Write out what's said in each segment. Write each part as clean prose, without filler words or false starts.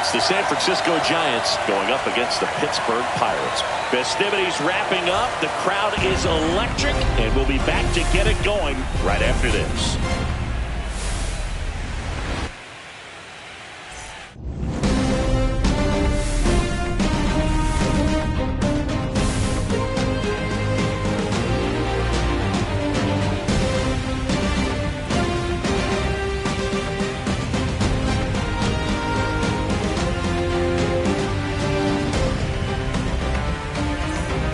It's the San Francisco Giants going up against the Pittsburgh Pirates. Festivities wrapping up. The crowd is electric, and we'll be back to get it going right after this.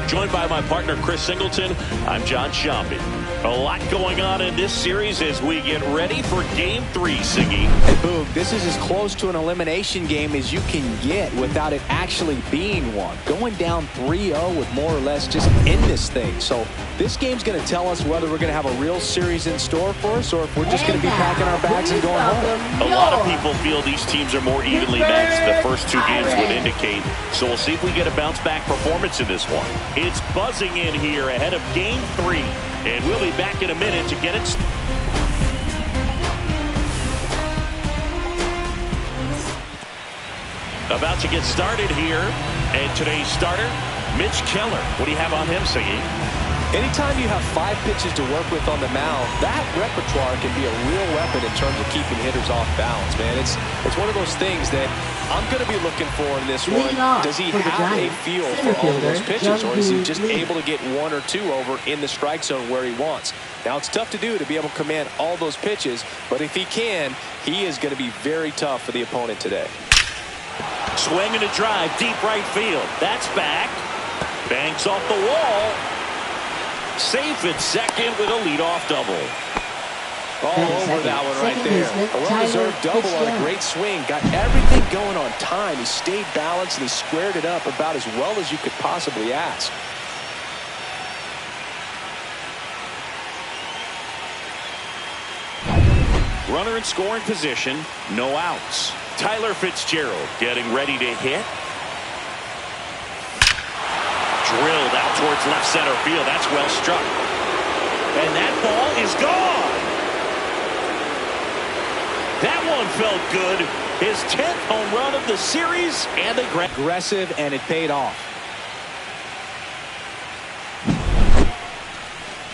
Joined by my partner, Chris Singleton, I'm John Shambi. A lot going on in this series as we get ready for Game 3, Siggy. Hey, Boog, this is as close to an elimination game as you can get without it actually being one. Going down 3-0 would more or less just end this thing. So this game's going to tell us whether we're going to have a real series in store for us or if we're just going to be packing our bags and going home. A lot of people feel these teams are more evenly matched. The first two games would indicate. So we'll see if we get a bounce-back performance in this one. It's buzzing in here ahead of Game 3. And we'll be back in a minute to get it. About to get started here. And today's starter, Mitch Keller. What do you have on him, Siggy? Anytime you have 5 pitches to work with on the mound, that repertoire can be a real weapon in terms of keeping hitters off balance, man. It's one of those things that I'm going to be looking for in this one. Does he have a feel for all of those pitches, or is he just able to get 1 or 2 over in the strike zone where he wants? Now, it's tough to do to be able to command all those pitches, but if he can, he is going to be very tough for the opponent today. Swing and a drive, deep right field. That's back. Banks off the wall. Safe at second with a leadoff double. All over that one right there. A well-deserved double on a great swing. Got everything going on time. He stayed balanced and he squared it up about as well as you could possibly ask. Runner in scoring position. No outs. Tyler Fitzgerald getting ready to hit. Drilled out towards left center field. That's well struck. And that ball is gone. That one felt good. His 10th home run of the series. And aggressive, and it paid off.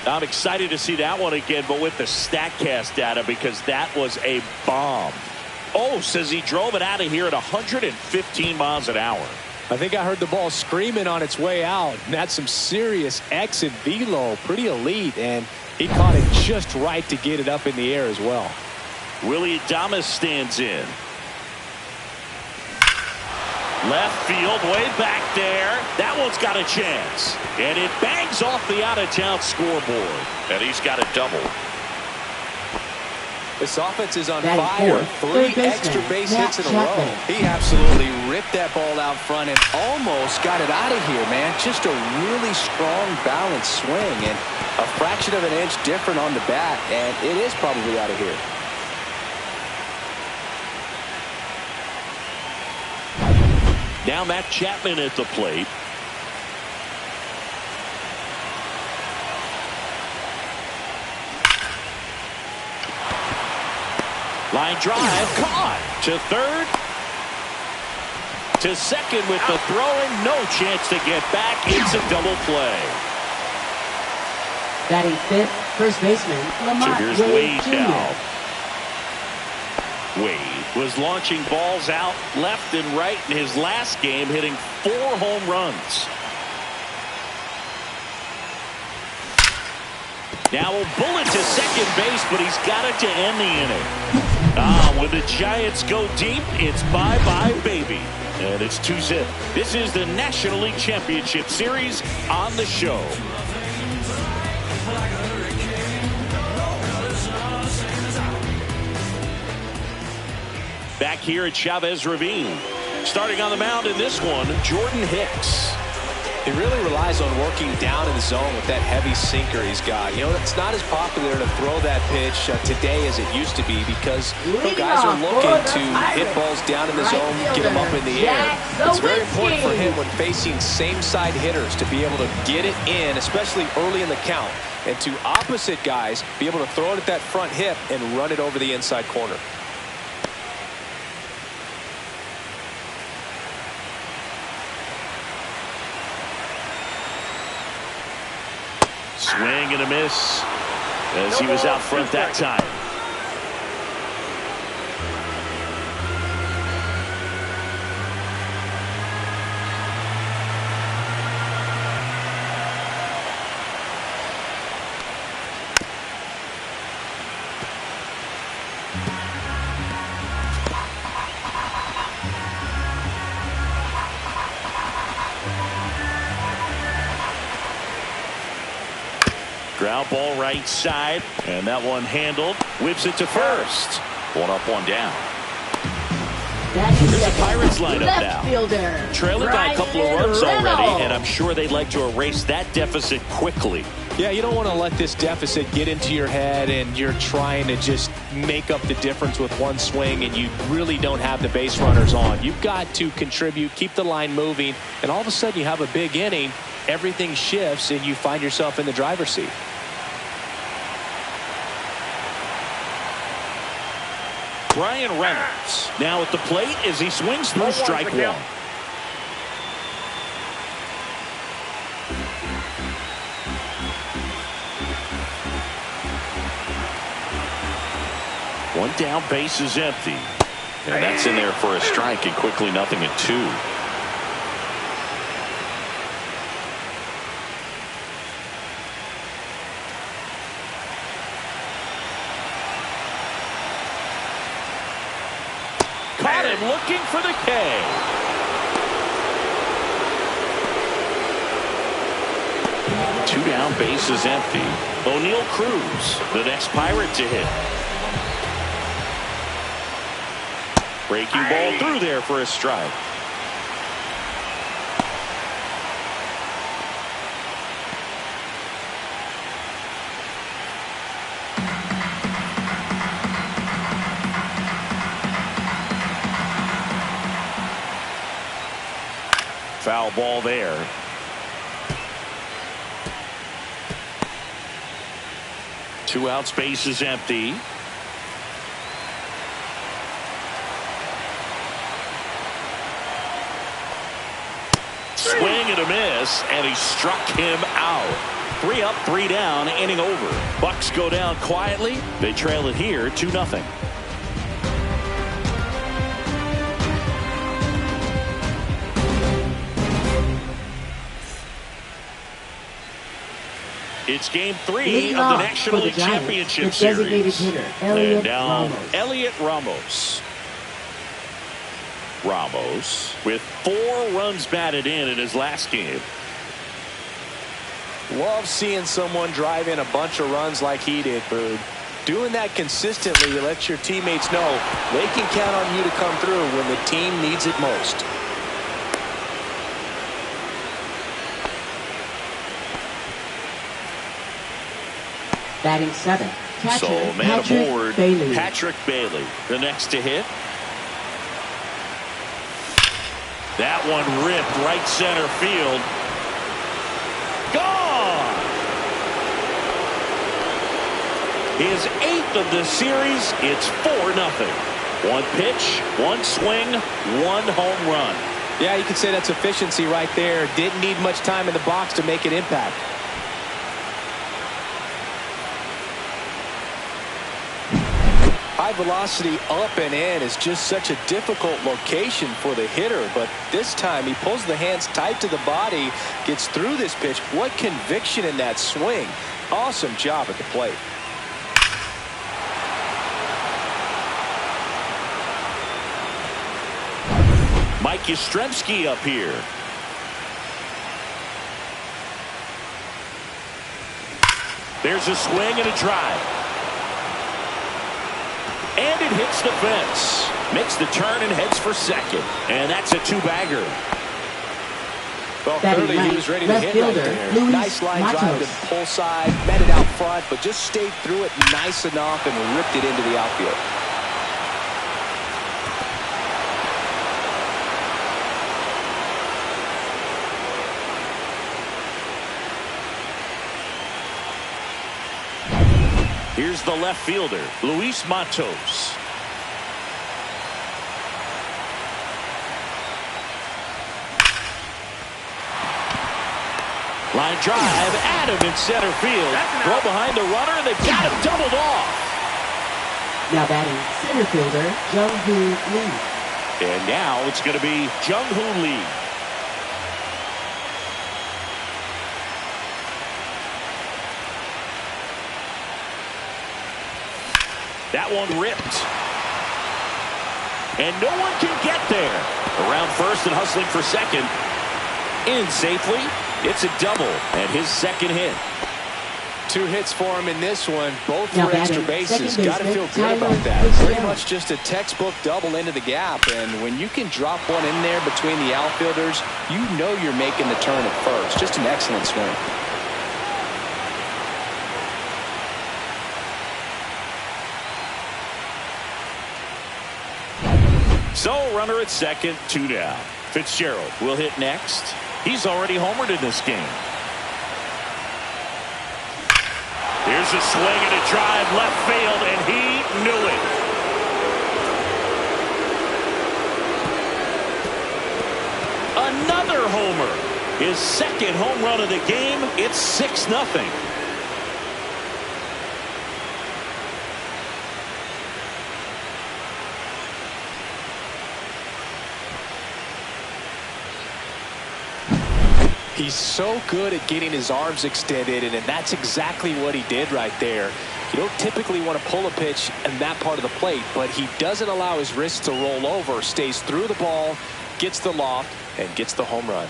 I'm excited to see that one again, but with the StatCast data, because that was a bomb. Oh, says he drove it out of here at 115 miles an hour. I think I heard the ball screaming on its way out. And that's some serious exit velo. Pretty elite. And he caught it just right to get it up in the air as well. Willie Adames stands in. Left field, way back there. That one's got a chance. And it bangs off the out-of-town scoreboard. And he's got a double. This offense is on fire. 3 extra base hits in a row. He absolutely ripped that ball out front and almost got it out of here, man. Just a really strong, balanced swing. And a fraction of an inch different on the bat. And it is probably out of here. Now Matt Chapman at the plate. Line drive, caught to third. To second with the throw and no chance to get back. It's a double play. Batting fifth, first baseman, Lamont so here's Wade now. Wade was launching balls out left and right in his last game, hitting 4 home runs. Now a bullet to second base, but he's got it to end the inning. When the Giants go deep, it's bye-bye, baby. And it's 2-zip. This is the National League Championship Series on the show. Back here at Chavez Ravine. Starting on the mound in this one, Jordan Hicks. He really relies on working down in the zone with that heavy sinker he's got. You know, it's not as popular to throw that pitch today as it used to be because guys are looking to hit balls down in the zone, get them up in the air. It's very important for him when facing same-side hitters to be able to get it in, especially early in the count, and to opposite guys be able to throw it at that front hip and run it over the inside corner. Swing and a miss as he was out front that time. Ground ball right side, and that one handled. Whips it to first. One up, one down. There's a Pirates lineup now. Fielder, trailing by a couple of runs already, and I'm sure they'd like to erase that deficit quickly. Yeah, you don't want to let this deficit get into your head and you're trying to just make up the difference with one swing and you really don't have the base runners on. You've got to contribute, keep the line moving, and all of a sudden you have a big inning, everything shifts, and you find yourself in the driver's seat. Brian Reynolds now at the plate as he swings through strike one. One down, base is empty. And that's in there for a strike, and quickly 0-2. Caught him looking for the K. Two down, base is empty. O'Neal Cruz, the next Pirate to hit. Breaking ball through there for a strike. Foul ball there. Two out, space is empty. Swing and a miss, and he struck him out. 3 up, 3 down, inning over. Bucks go down quietly. They trail it here 2-0. It's game 3 of the National League Championship Series. And now Elliot Ramos. Ramos with 4 runs batted in his last game. Love seeing someone drive in a bunch of runs like he did, Bird. Doing that consistently lets your teammates know they can count on you to come through when the team needs it most. Batting 7. Catcher, So man aboard, Bailey. Patrick Bailey, the next to hit. That one ripped right center field. Gone! His 8th of the series. It's 4-0. One pitch, one swing, one home run. Yeah, you could say that's efficiency right there. Didn't need much time in the box to make an impact. High velocity up and in is just such a difficult location for the hitter, but this time he pulls the hands tight to the body, gets through this pitch. What conviction in that swing. Awesome job at the plate. Mike Yastrzemski up here. There's a swing and a drive. And it hits the fence. Makes the turn and heads for second. And that's a 2-bagger. Well, clearly he was ready to hit right there. Nice line drive to the pull side. Met it out front, but just stayed through it nice enough and ripped it into the outfield. Here's the left fielder, Luis Matos. Line drive, Adam in center field. Throw behind the runner, and they've got him doubled off. Now batting center fielder, Jung-Hoo Lee. And now it's going to be Jung-Hoo Lee. That one ripped. And no one can get there. Around first and hustling for second. In safely. It's a double and his second hit. 2 hits for him in this one, both Now for extra batting bases. second Got to feel baseman, good about Tyler that. Rizzo. Pretty much just a textbook double into the gap. And when you can drop one in there between the outfielders, you know you're making the turn at first. Just an excellent swing. So runner at second, 2 down. Fitzgerald will hit next. He's already homered in this game. Here's a swing and a drive left field, and he knew it. Another homer. His second home run of the game. It's 6-0. He's so good at getting his arms extended, and that's exactly what he did right there. You don't typically want to pull a pitch in that part of the plate, but he doesn't allow his wrists to roll over, stays through the ball, gets the loft, and gets the home run.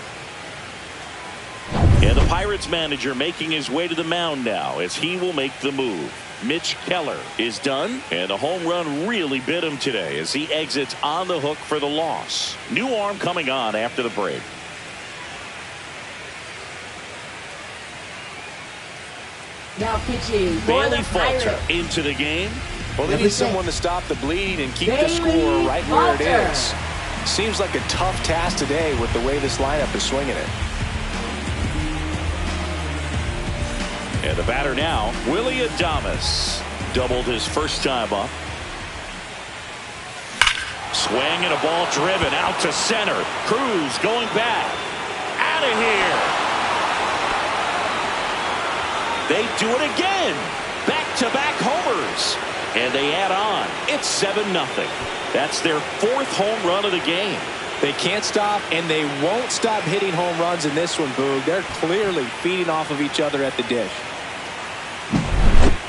And the Pirates manager making his way to the mound now as he will make the move. Mitch Keller is done, and the home run really bit him today as he exits on the hook for the loss. New arm coming on after the break. Now pitching for Bailey the Falter Pirates. into the game. Well, they need someone to stop the bleed and keep the score right where it is. Seems like a tough task today with the way this lineup is swinging it. And the batter now, Willie Adames. Doubled his first time up. Swing and a ball driven out to center. Cruz going back. Out of here. They do it again. Back-to-back homers. And they add on. It's 7-0. That's their 4th home run of the game. They can't stop, and they won't stop hitting home runs in this one, Boog. They're clearly feeding off of each other at the dish.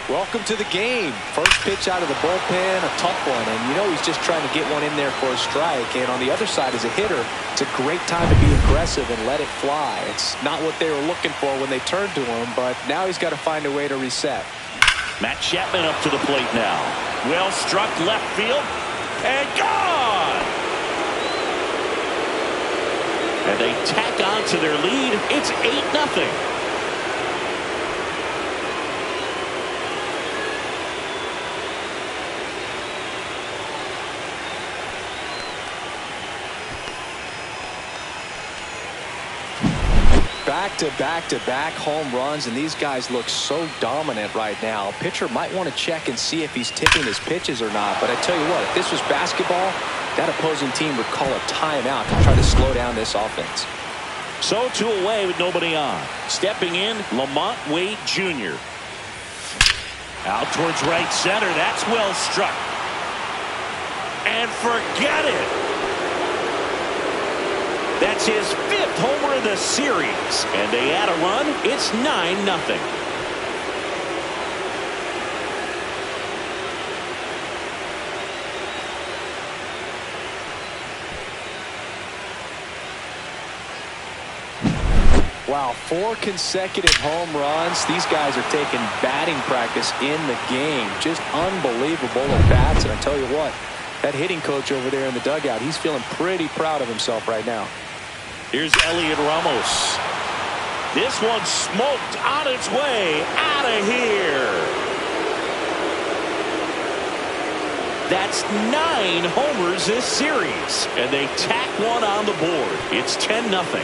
Welcome to the game. First pitch out of the bullpen, a tough one. And, you know, he's just trying to get one in there for a strike. And on the other side, as a hitter, it's a great time to be aggressive and let it fly. It's not what they were looking for when they turned to him, but now he's got to find a way to reset. Matt Chapman up to the plate now. Well struck left field. And gone! And they tack on to their lead. It's 8-0. Back-to-back-to-back home runs, and these guys look so dominant right now. Pitcher might want to check and see if he's tipping his pitches or not, but I tell you what, if this was basketball, that opposing team would call a timeout to try to slow down this offense. So 2 away with nobody on. Stepping in, Lamont Wade Jr. Out towards right center. That's well struck. And forget it. That's his 5th homer of the series. And they add a run. It's 9-0. Wow, 4 consecutive home runs. These guys are taking batting practice in the game. Just unbelievable at bats. And I tell you what, that hitting coach over there in the dugout, he's feeling pretty proud of himself right now. Here's Elliot Ramos. This one smoked on its way out of here. That's 9 homers this series. And they tack one on the board. It's 10-0.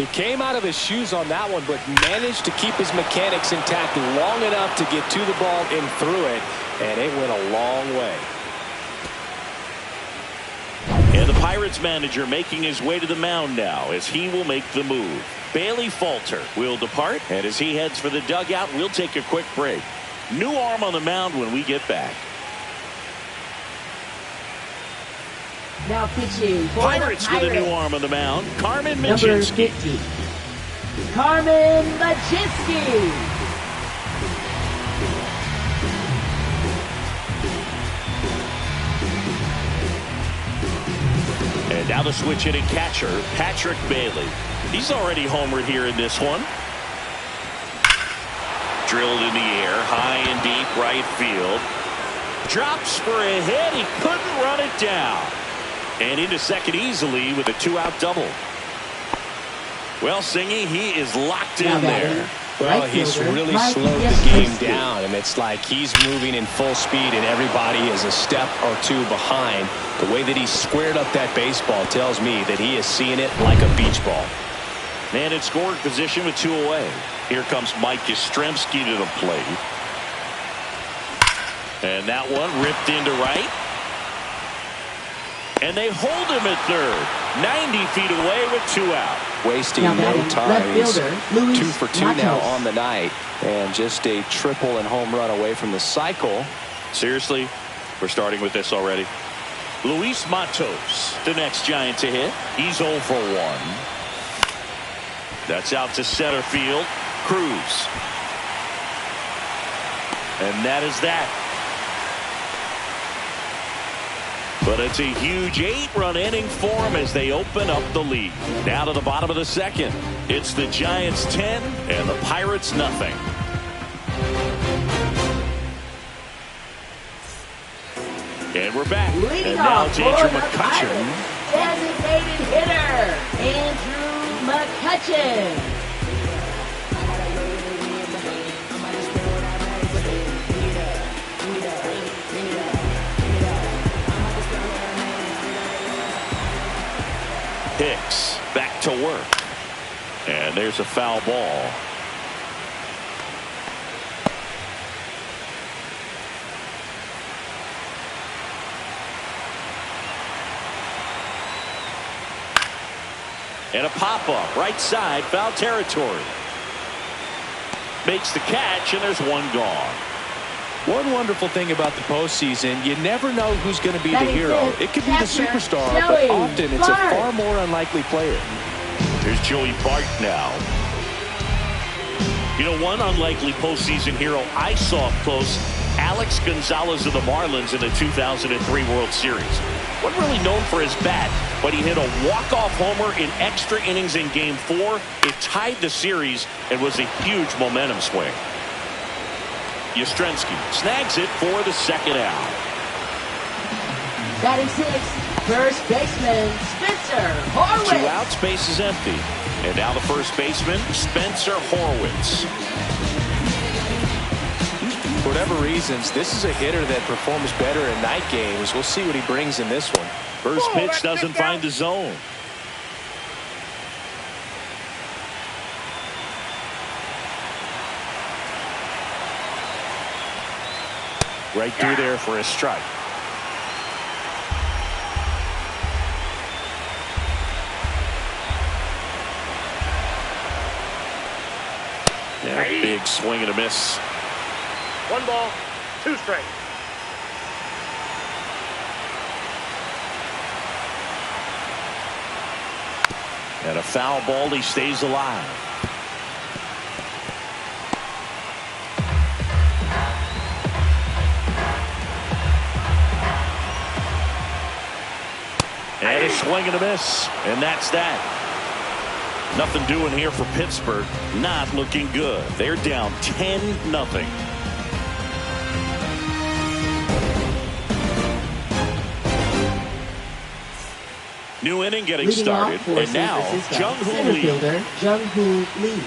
He came out of his shoes on that one, but managed to keep his mechanics intact long enough to get to the ball and through it, and it went a long way. And the Pirates manager making his way to the mound now as he will make the move. Bailey Falter will depart, and as he heads for the dugout, we'll take a quick break. New arm on the mound when we get back. Now pitching for Pirates the with a Pirates. new arm on the mound. Carmen Number Mlodzinski. 50, Carmen Mlodzinski. And now the switch hitting catcher, Patrick Bailey. He's already homered here in this one. Drilled in the air, high and deep right field. Drops for a hit. He couldn't run it down. And into second easily with a 2-out double. Well, Singy, he is locked in there. Well, he's really slowed the game down, and it's like he's moving in full speed, and everybody is a step or two behind. The way that he squared up that baseball tells me that he is seeing it like a beach ball. Man in scoring position with 2 away. Here comes Mike Yastrzemski to the plate. And that one ripped into right. And they hold him at third. 90 feet away with 2 out. Wasting Now no batting, time. left He's fielder, Luis 2 for 2 now Matos. on the night. And just a triple and home run away from the cycle. Seriously, we're starting with this already. Luis Matos, the next Giant to hit. He's 0 for 1. That's out to center field. Cruz. And that is that. But it's a huge 8-run inning for them as they open up the lead. Now to the bottom of the second. It's the Giants 10 and the Pirates nothing. And we're back. Leading And now off it's for Andrew the McCutchen. Pirates, designated hitter, Andrew McCutchen. Hicks back to work. And there's a foul ball. And a pop-up right side, foul territory. Makes the catch, and there's one gone. One wonderful thing about the postseason, you never know who's going to be the Batting hero. fifth, It could be the catcher, superstar, Joey but often it's a Bart. far more unlikely player. Here's Joey Bart now. You know, one unlikely postseason hero I saw up close, Alex Gonzalez of the Marlins in the 2003 World Series. Wasn't really known for his bat, but he hit a walk-off homer in extra innings in Game 4. It tied the series and was a huge momentum swing. Yastrzemski snags it for the second out. Batting 6, first baseman, Spencer 2 Horwitz. outs, base is empty. And now the first baseman, Spencer Horwitz. For whatever reasons, this is a hitter that performs better in night games. We'll see what he brings in this one. First pitch doesn't find the zone. Right through there for a strike. Yeah, big swing and a miss. 1 ball, 2 strikes. And a foul ball, he stays alive. And a swing and a miss. And that's that. Nothing doing here for Pittsburgh. Not looking good. They're down 10-0. New inning getting Leading started. off for And San now, Francisco, Jung-Hoo center Lee. fielder, Jung-Hoo Lee.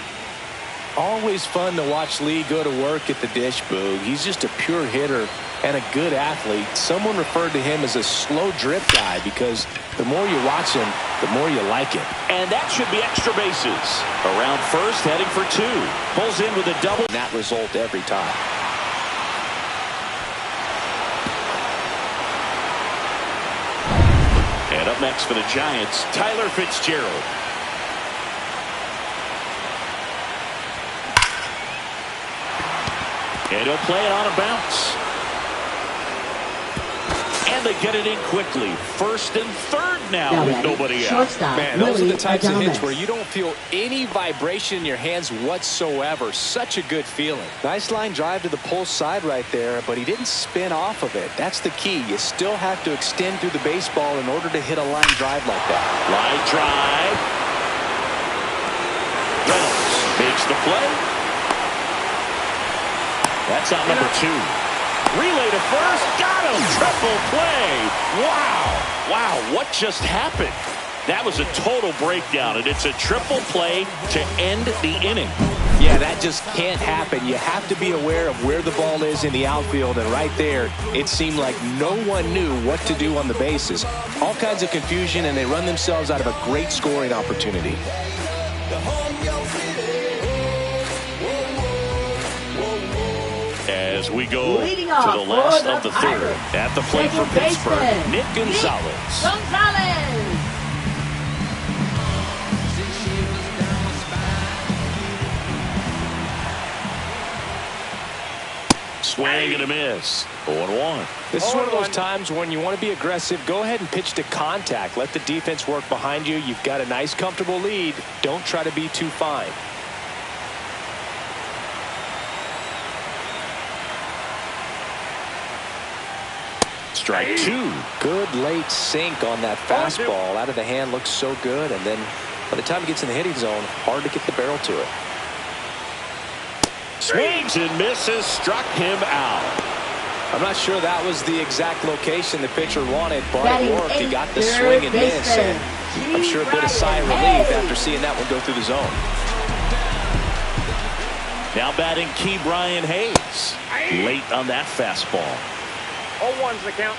Always fun to watch Lee go to work at the dish, Boog. He's just a pure hitter and a good athlete. Someone referred to him as a slow drip guy because the more you watch him, the more you like it. And that should be extra bases. Around first, heading for 2. Pulls in with a double. That result every time. And up next for the Giants, Tyler Fitzgerald. And he'll play it on a bounce. And they get it in quickly. First and third now with nobody out. Man, those are the types of hits where you don't feel any vibration in your hands whatsoever. Such a good feeling. Nice line drive to the pull side right there, but he didn't spin off of it. That's the key. You still have to extend through the baseball in order to hit a line drive like that. Line drive. Reynolds makes the play. That's out number 2. Relay to first. Got him. Triple play. Wow. Wow. What just happened? That was a total breakdown, and it's a triple play to end the inning. Yeah, that just can't happen. You have to be aware of where the ball is in the outfield, and right there, it seemed like no one knew what to do on the bases. All kinds of confusion, and they run themselves out of a great scoring opportunity. As we go to the last of the third. At the plate for Pittsburgh, Nick Gonzalez. Swing and a miss. 0-1. This is one of those times when you want to be aggressive. Go ahead and pitch to contact. Let the defense work behind you. You've got a nice, comfortable lead. Don't try to be too fine. Strike 2. Good late sink on that fastball. Out of the hand, looks so good. And then by the time it gets in the hitting zone, hard to get the barrel to it. Swings and misses. Struck him out. I'm not sure that was the exact location the pitcher wanted, but it worked. He got the swing and miss. And I'm sure a bit of sigh of relief after seeing that one go through the zone. Now batting Key Brian Hayes. Late on that fastball. 0-1's the count.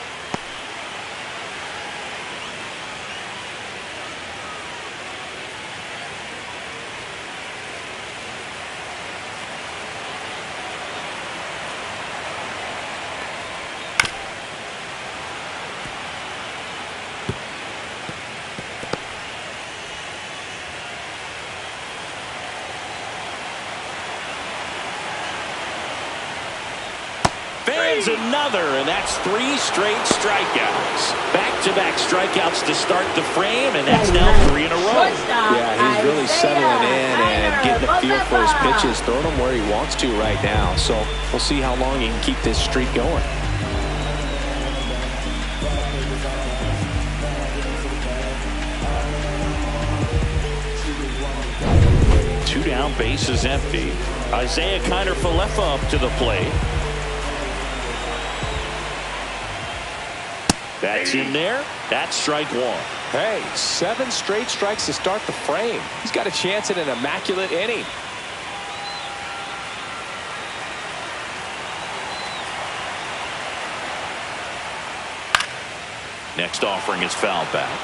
Fans another, and that's 3 straight strikeouts. Back-to-back strikeouts to start the frame, and that's now 3 in a row. Yeah, he's really settling in and getting a feel for his pitches, throwing them where he wants to right now. So we'll see how long he can keep this streak going. Two down, bases empty. Isaiah Kiner-Falefa up to the plate. That's in there. That's strike 1. Hey, 7 straight strikes to start the frame. He's got a chance at an immaculate inning. Next offering is foul back.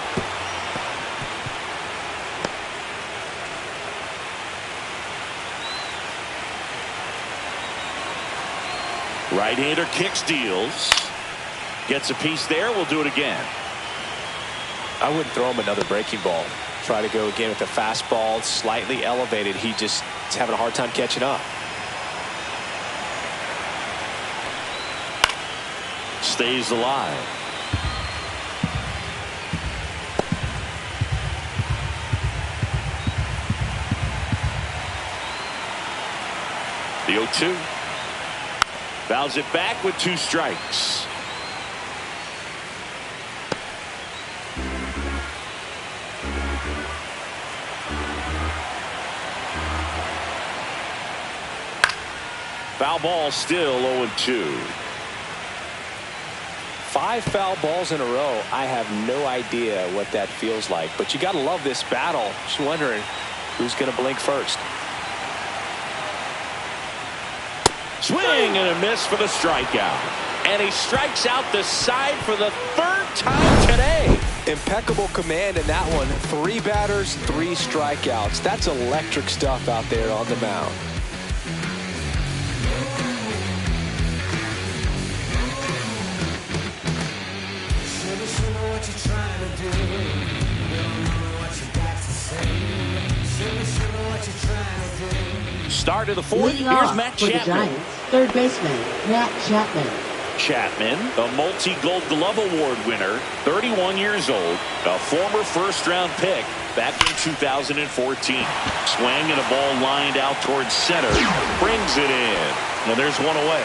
Right-hander kicks, deals. Gets a piece there. We'll do it again. I wouldn't throw him another breaking ball. Try to go again with the fastball slightly elevated. He just is having a hard time catching up. Stays alive. The 0-2. Fouls it back with 2 strikes. Foul ball, still 0-2. 5 foul balls in a row. I have no idea what that feels like, but you got to love this battle. Just wondering who's going to blink first. Swing and a miss for the strikeout. And he strikes out the side for the third time today. Impeccable command in that one. 3 batters, 3 strikeouts. That's electric stuff out there on the mound. Start of the 4th. Leading Here's off Matt for the Chapman. Giants, third baseman, Matt Chapman. Chapman, a multi-Gold Glove Award winner, 31 years old, a former first-round pick back in 2014. Swing and a ball lined out towards center. Brings it in. And there's one away.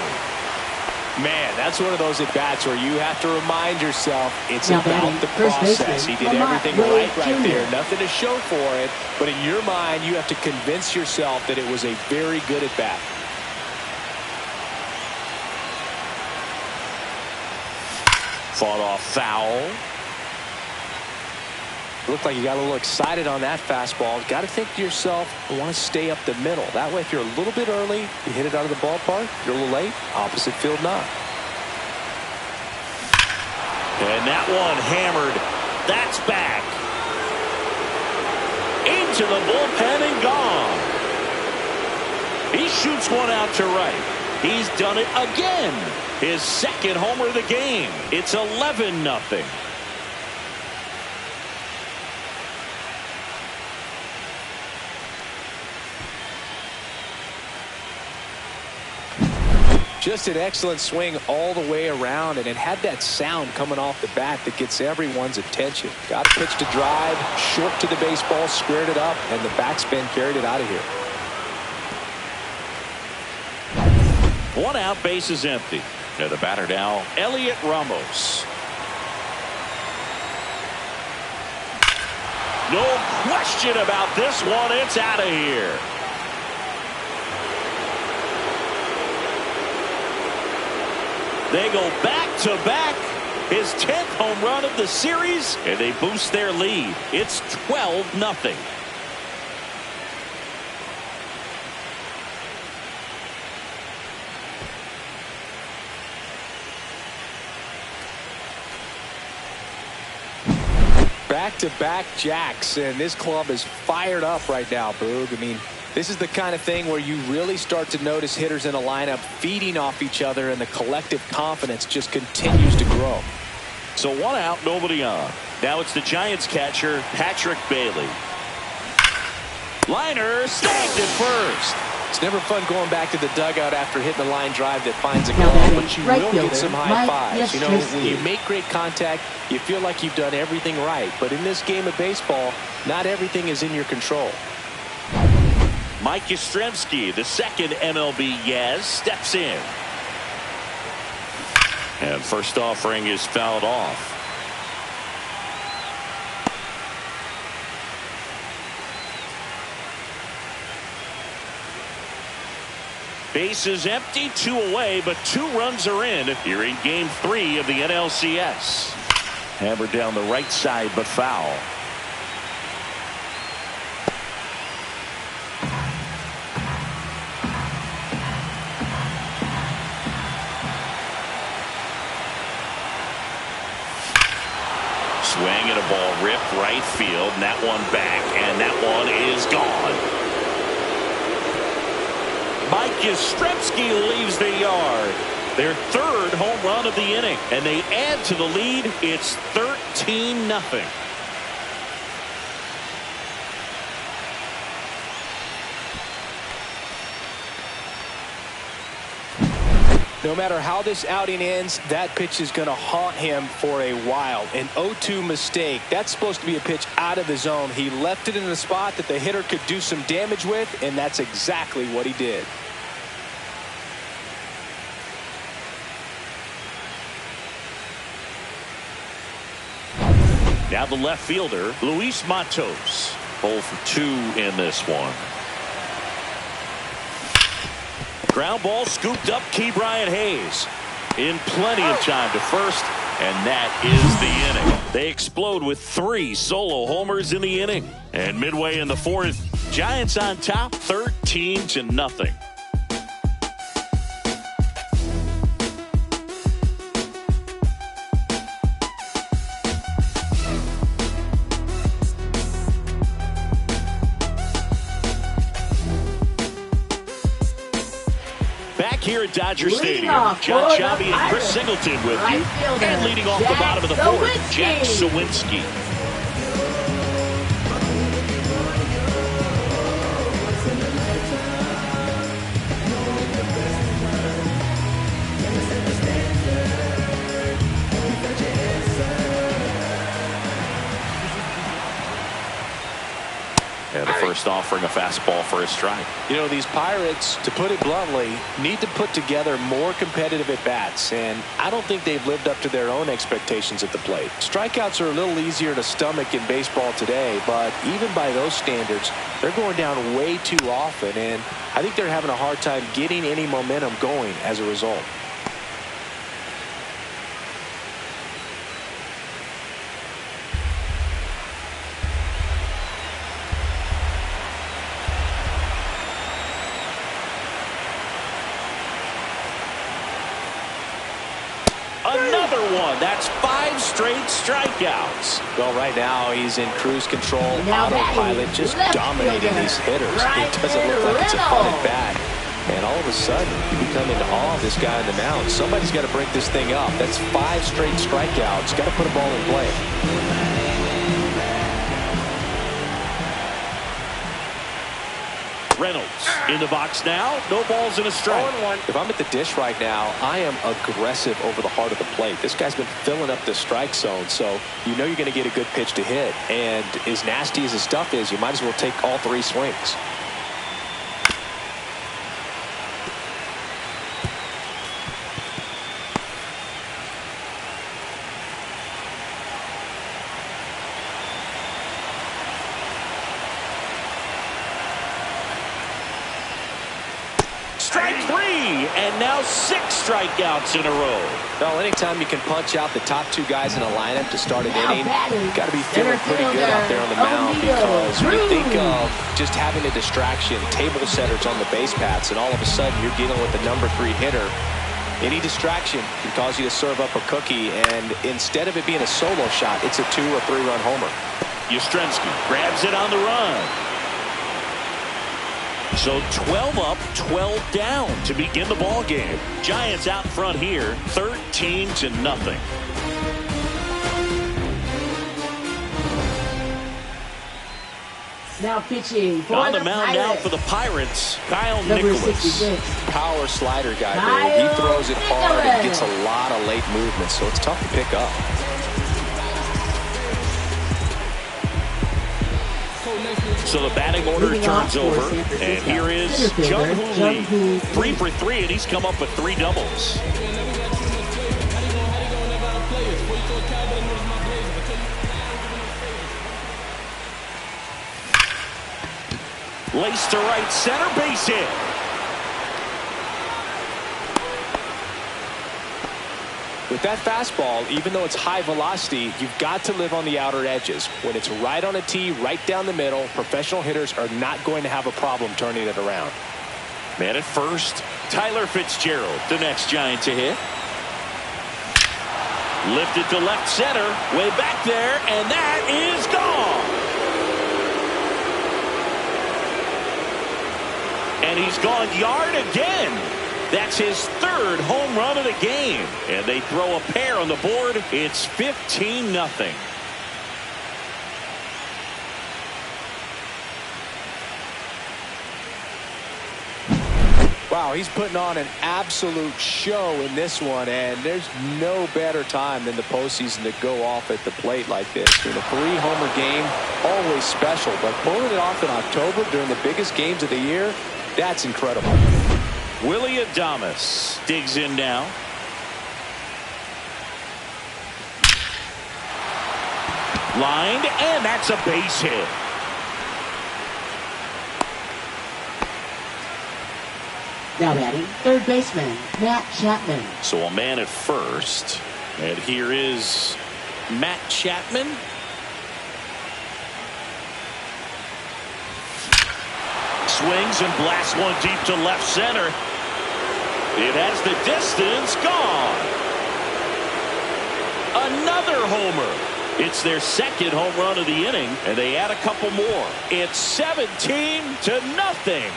Man, that's one of those at-bats where you have to remind yourself it's Now about batting, the first process. baseman, He did Lamont everything Wade right Jr. there. Nothing to show for it. But in your mind, you have to convince yourself that it was a very good at-bat. Fought off foul. Looked like you got a little excited on that fastball. Got to think to yourself, I want to stay up the middle. That way, if you're a little bit early, you hit it out of the ballpark. If you're a little late, opposite field not. And that one hammered. That's back. Into the bullpen and gone. He shoots one out to right. He's done it again. His second homer of the game. It's 11-0. Just an excellent swing all the way around, and it had that sound coming off the bat that gets everyone's attention. Got a pitch to drive, short to the baseball, squared it up, and the backspin carried it out of here. One out, base is empty. And the batter now, Elliot Ramos. No question about this one. It's out of here. They go back-to-back. His 10th home run of the series, and they boost their lead. It's 12-0. Back-to-back jacks, and this club is fired up right now, Boog. I mean, this is the kind of thing where you really start to notice hitters in a lineup feeding off each other, and the collective confidence just continues to grow. So one out, nobody on. Now it's the Giants catcher, Patrick Bailey. Liner snagged at first. It's never fun going back to the dugout after hitting a line drive that finds a Now goal, batting, but you right will fielder, get some high Mike fives. You know, when Yastrzemski. you make great contact, you feel like you've done everything right. But in this game of baseball, not everything is in your control. Mike Yastrzemski, the second MLB Yaz, steps in. And first offering is fouled off. Base is empty, 2 away, but 2 runs are in here in Game 3 of the NLCS. Hammered down the right side, but foul. Swing and a ball ripped right field, and that one back, and that one is gone. Mike Yastrzemski leaves the yard. Their 3rd home run of the inning, and they add to the lead. It's 13-0. No matter how this outing ends, that pitch is going to haunt him for a while. An 0-2 mistake. That's supposed to be a pitch out of the zone. He left it in a spot that the hitter could do some damage with, and that's exactly what he did. Now the left fielder, Luis Matos. 0 for 2 in this one. Ground ball scooped up, Key Bryant Hayes. In plenty of time to first, and that is the inning. They explode with 3 solo homers in the inning. And midway in the 4th, Giants on top, 13-0. here at Dodger Leading Stadium. off John for the Chabi and Chris Pirates, Singleton with right you. fielder, And leading off the Jack bottom of the fourth, Suwinski. Jack Suwinski. And the first offering a fastball for a strike. You know, these Pirates, to put it bluntly, need to put together more competitive at-bats, and I don't think they've lived up to their own expectations at the plate. Strikeouts are a little easier to stomach in baseball today, but even by those standards, they're going down way too often, and I think they're having a hard time getting any momentum going as a result. Another one. That's 5 straight strikeouts. Well, right now he's in cruise control, Now autopilot, batting, just left dominating fielder, these hitters. right It doesn't look like it's a fun at Reynolds. bat. And all of a sudden, you become in awe of this guy on the mound. Somebody's got to break this thing up. That's 5 straight strikeouts. Got to put a ball in play. Reynolds in the box now. No balls and a strike. 0-1. If I'm at the dish right now, I am aggressive over the heart of the plate. This guy's been filling up the strike zone, so you know you're going to get a good pitch to hit. And as nasty as his stuff is, you might as well take all 3 swings. Strike 3, and now 6 strikeouts in a row. Well, anytime you can punch out the top 2 guys in a lineup to start an Now inning, batting, got to be feeling pretty good out there on the mound, because when you think of just having a distraction, table setters on the base paths, and all of a sudden you're dealing with the number 3 hitter, any distraction can cause you to serve up a cookie, and instead of it being a solo shot, it's a 2 or 3 run homer. Yastrzemski grabs it on the run. So 12 up, 12 down to begin the ball game. Giants out front here, 13-0. Now pitching for On the the mound now Pirates, for the Pirates, Kyle number Nicholas. 66. Power slider guy, Kyle Bill. He throws it hard and Nicholas. gets a lot of late movement, so it's tough to pick up. So the batting order Leading off turns for over, San Francisco, and here is center Jung fielder, Hoo Jung Lee. Hoo Lee. 3 for 3, and he's come up with 3 doubles. Lace to right center, base hit. With that fastball, even though it's high velocity, you've got to live on the outer edges. When it's right on a tee, right down the middle, professional hitters are not going to have a problem turning it around. Man at first, Tyler Fitzgerald, the next Giant to hit. Lifted to left center, way back there, and that is gone. And he's gone yard again. That's his 3rd home run of the game. And they throw a pair on the board. It's 15-0. Wow, he's putting on an absolute show in this one, and there's no better time than the postseason to go off at the plate like this. In a 3-homer game, always special, but pulling it off in October during the biggest games of the year, that's incredible. Willie Adames digs in now. Lined, and that's a base hit. Now batting, third baseman, Matt Chapman. So a man at first. And here is Matt Chapman. Swings and blasts one deep to left center. It has the distance, gone. Another homer. It's their 2nd home run of the inning, and they add a couple more. It's 17-0.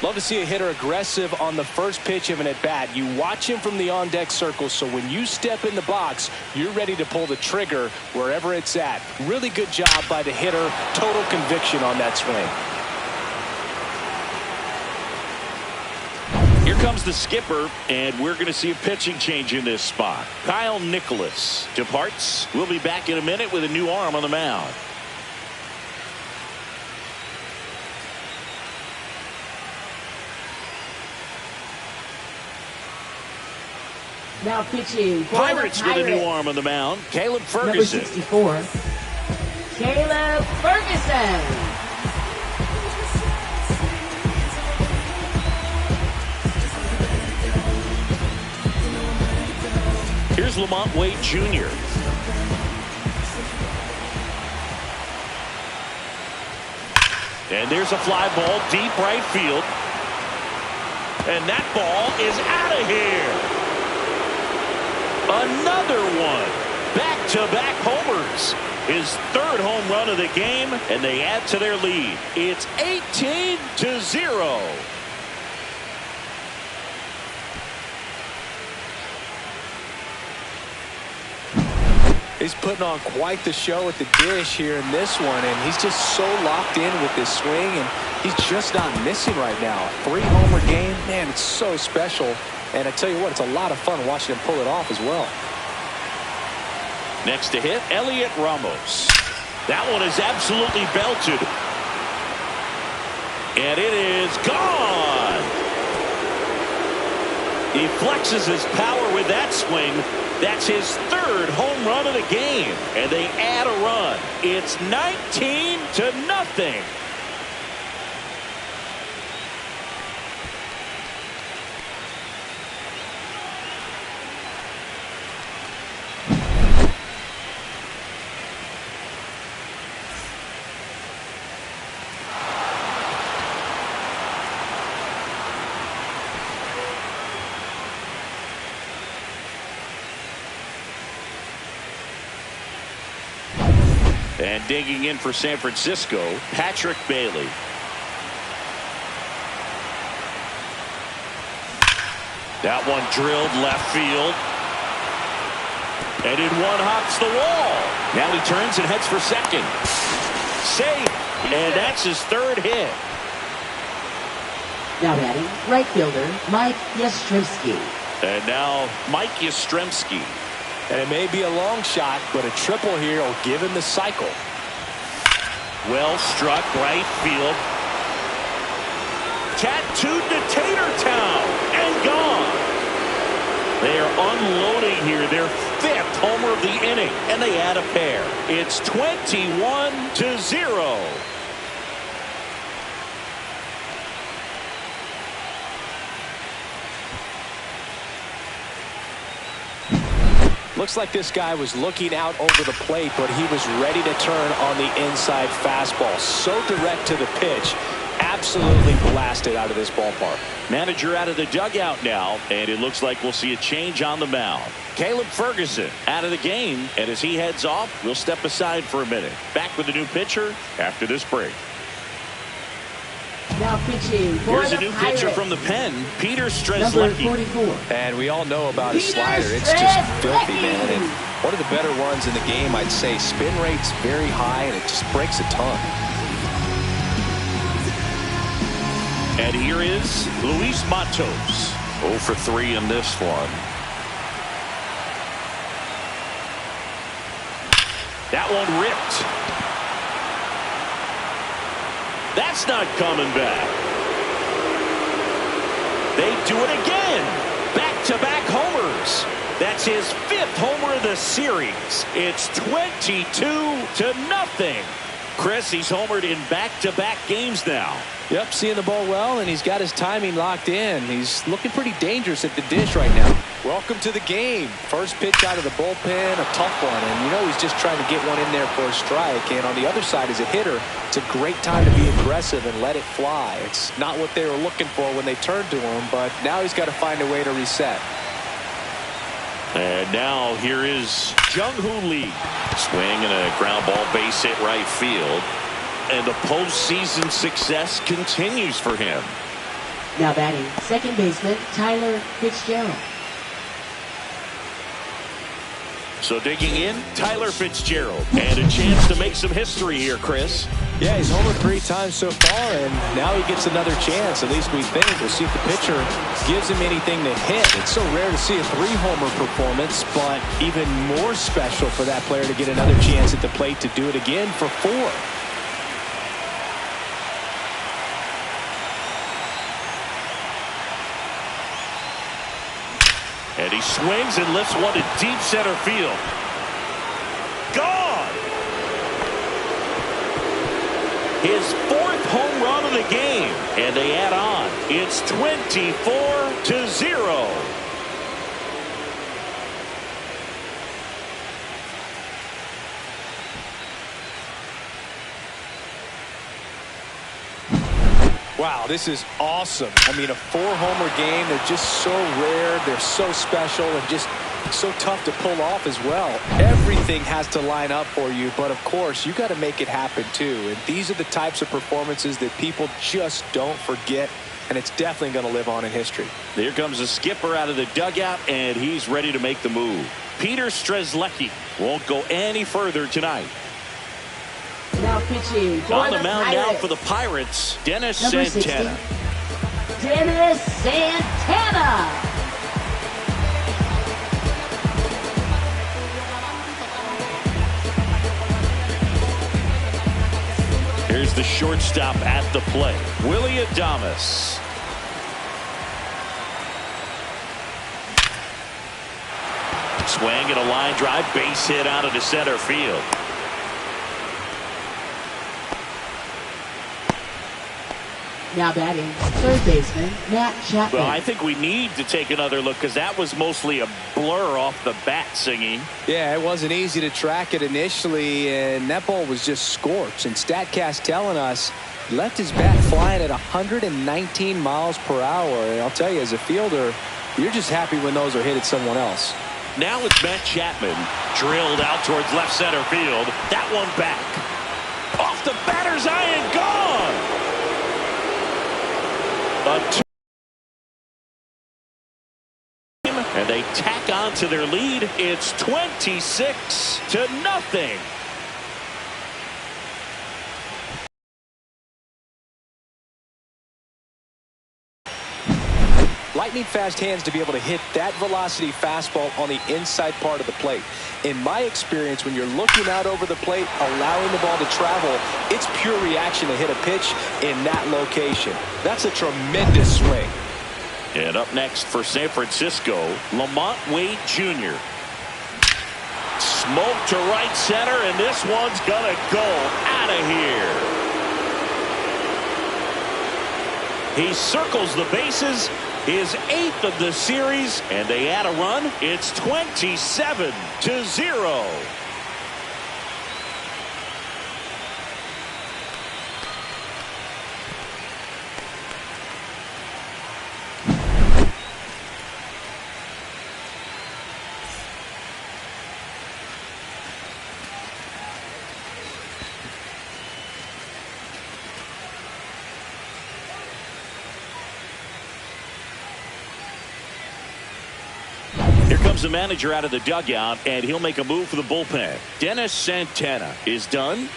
Love to see a hitter aggressive on the first pitch of an at-bat. You watch him from the on-deck circle, so when you step in the box, you're ready to pull the trigger wherever it's at. Really good job by the hitter. Total conviction on that swing. Here comes the skipper, and we're going to see a pitching change in this spot. Kyle Nicholas departs. We'll be back in a minute with a new arm on the mound. Now pitching. Pirates with a new arm on the mound. Caleb Number Ferguson. 64. Caleb Ferguson. Here's Lamont Wade Jr. And there's a fly ball deep right field. And that ball is out of here. Another one. Back-to-back homers. His third home run of the game, and they add to their lead. It's 18-0. He's putting on quite the show at the dish here in this one, and he's just so locked in with this swing, and he's just not missing right now. 3-homer game, man, it's so special. And I tell you what, it's a lot of fun watching him pull it off as well. Next to hit, Elliot Ramos. That one is absolutely belted. And it is gone. He flexes his power with that swing. That's his third home run of the game. And they add a run. It's 19-0. And digging in for San Francisco, Patrick Bailey. That one drilled left field. And in one hops the wall. Now he turns and heads for second. Safe. And that's his third hit. Now batting, right fielder, Mike Yastrzemski. And now Mike Yastrzemski. And it may be a long shot, but a triple here will give him the cycle. Well struck right field. Tattooed to Tatertown and gone. They are unloading here their fifth homer of the inning, and they add a pair. It's 21-0. Looks like this guy was looking out over the plate, but he was ready to turn on the inside fastball. So direct to the pitch. Absolutely blasted out of this ballpark. Manager out of the dugout now, and it looks like we'll see a change on the mound. Caleb Ferguson out of the game, and as he heads off, we'll step aside for a minute. Back with a new pitcher after this break. Now pitching for Here's the a new Pirates. pitcher from the pen, Peter Number Strzelecki. 44. And we all know about his Peter slider. It's just filthy, Strzelecki. man. And one of the better ones in the game, I'd say. Spin rate's very high, and it just breaks a ton. And here is Luis Matos. 0 for 3 in this one. That one ripped. That's not coming back. They do it again. Back-to-back homers. That's his fifth homer of the series. It's 22-0. Chris, he's homered in back-to-back games now. Yep, seeing the ball well, and he's got his timing locked in. He's looking pretty dangerous at the dish right now. Welcome to the game. First pitch out of the bullpen, a tough one, and you know he's just trying to get one in there for a strike. And on the other side, as a hitter, it's a great time to be aggressive and let it fly. It's not what they were looking for when they turned to him, but now he's got to find a way to reset. And now here is Jung-Hoo Lee. Swing and a ground ball base hit right field. And the postseason success continues for him. Now batting, second baseman, Tyler Fitzgerald. So digging in, Tyler Fitzgerald. And a chance to make some history here, Chris. Yeah, he's homered 3 times so far, and now he gets another chance. At least we think. We'll see if the pitcher gives him anything to hit. It's so rare to see a 3-homer performance, but even more special for that player to get another chance at the plate to do it again for 4. And he swings and lifts one to deep center field. Gone! His 4th home run of the game. And they add on. It's 24-0. Wow, this is awesome. I mean, a 4-homer game, they're just so rare, they're so special, and just so tough to pull off as well. Everything has to line up for you, but of course, you got to make it happen too. And these are the types of performances that people just don't forget, and it's definitely going to live on in history. Here comes the skipper out of the dugout, and he's ready to make the move. Peter Strzelecki won't go any further tonight. Now pitching for On the the mound now Pirates. for the Pirates, Dennis Number Santana. 60, Dennis Santana. Here's the shortstop at the plate, Willie Adames. Swing and a line drive, base hit out of the center field. Now batting, third baseman, Matt Chapman. Well, I think we need to take another look because that was mostly a blur off the bat, Singing. Yeah, it wasn't easy to track it initially, and that ball was just scorched. And StatCast telling us he left his bat flying at 119 miles per hour. And I'll tell you, as a fielder, you're just happy when those are hit at someone else. Now it's Matt Chapman, drilled out towards left center field. That one back. Off the batter's eye and gone. And they tack on to their lead. It's 26-0. Lightning fast hands to be able to hit that velocity fastball on the inside part of the plate. In my experience, when you're looking out over the plate, allowing the ball to travel, it's pure reaction to hit a pitch in that location. That's a tremendous swing. And up next for San Francisco, Lamont Wade Jr. Smoke to right center, and this one's gonna go out of here. He circles the bases, his 8th of the series, and they add a run. It's 27-0. Here comes the manager out of the dugout, and he'll make a move for the bullpen. Dennis Santana is done.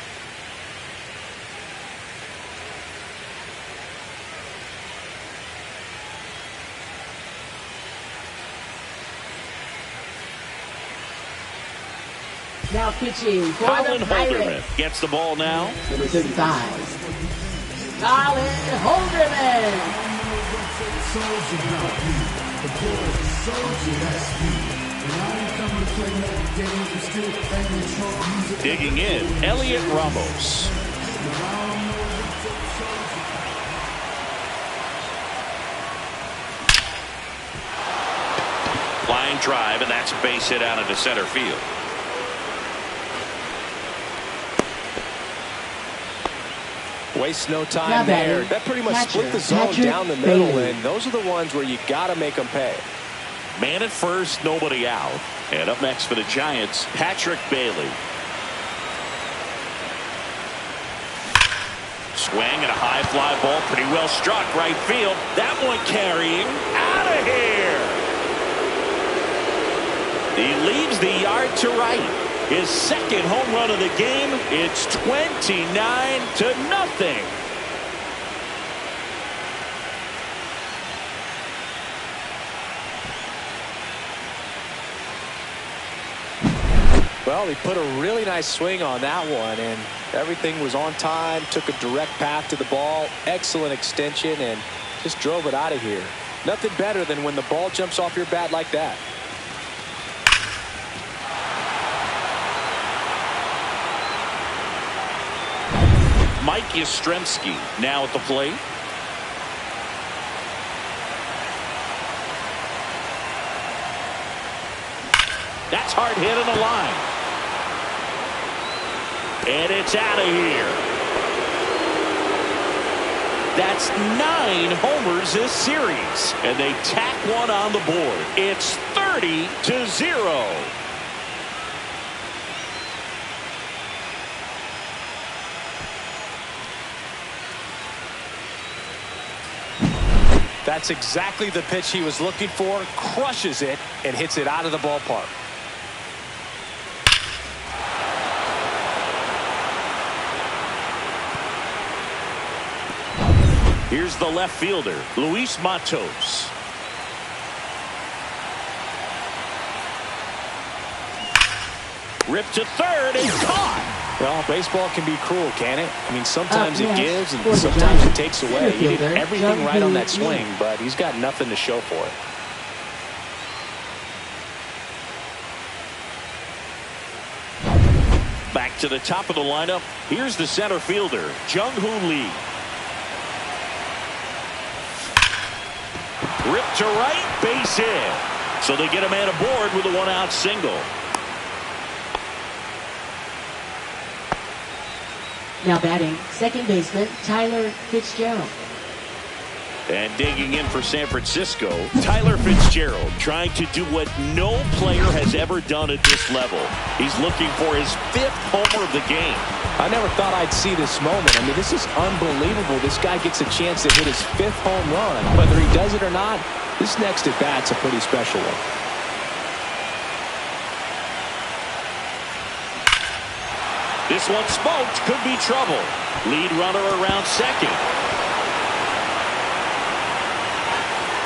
Now pitching for Colin the Holderman Pirates. gets the ball now. Number 35, Colin Holderman. Digging in, Elliot Ramos. Line drive, and that's a base hit out into center field. Waste no time Now there. batting, That pretty much catcher, split the zone Patrick down the middle, Bailey. and those are the ones where you got to make them pay. Man at first, nobody out. And up next for the Giants, Patrick Bailey. Swing and a high fly ball, pretty well struck right field. That one carrying out of here. He leaves the yard to right. His second home run of the game. It's 29-0. Well, he put a really nice swing on that one, and everything was on time, took a direct path to the ball, excellent extension, and just drove it out of here. Nothing better than when the ball jumps off your bat like that. Mike Yastrzemski now at the plate. That's hard hit on the line. And it's out of here. That's 9 homers this series. And they tack one on the board. It's 30-0. That's exactly the pitch he was looking for. Crushes it and hits it out of the ballpark. Here's the left fielder, Luis Matos. Ripped to third and caught. Well, baseball can be cruel, can it? I mean, sometimes it gives and sometimes it takes away. He did everything right on that swing, but he's got nothing to show for it. Back to the top of the lineup. Here's the center fielder, Jung-Hoo Lee. Ripped to right, base hit. So they get a man aboard with a one-out single. Now batting, second baseman, Tyler Fitzgerald. And digging in for San Francisco, Tyler Fitzgerald trying to do what no player has ever done at this level. He's looking for his 5th homer of the game. I never thought I'd see this moment. I mean, this is unbelievable. This guy gets a chance to hit his 5th home run. Whether he does it or not, this next at bat's a pretty special one. This one smoked, could be trouble. Lead runner around second.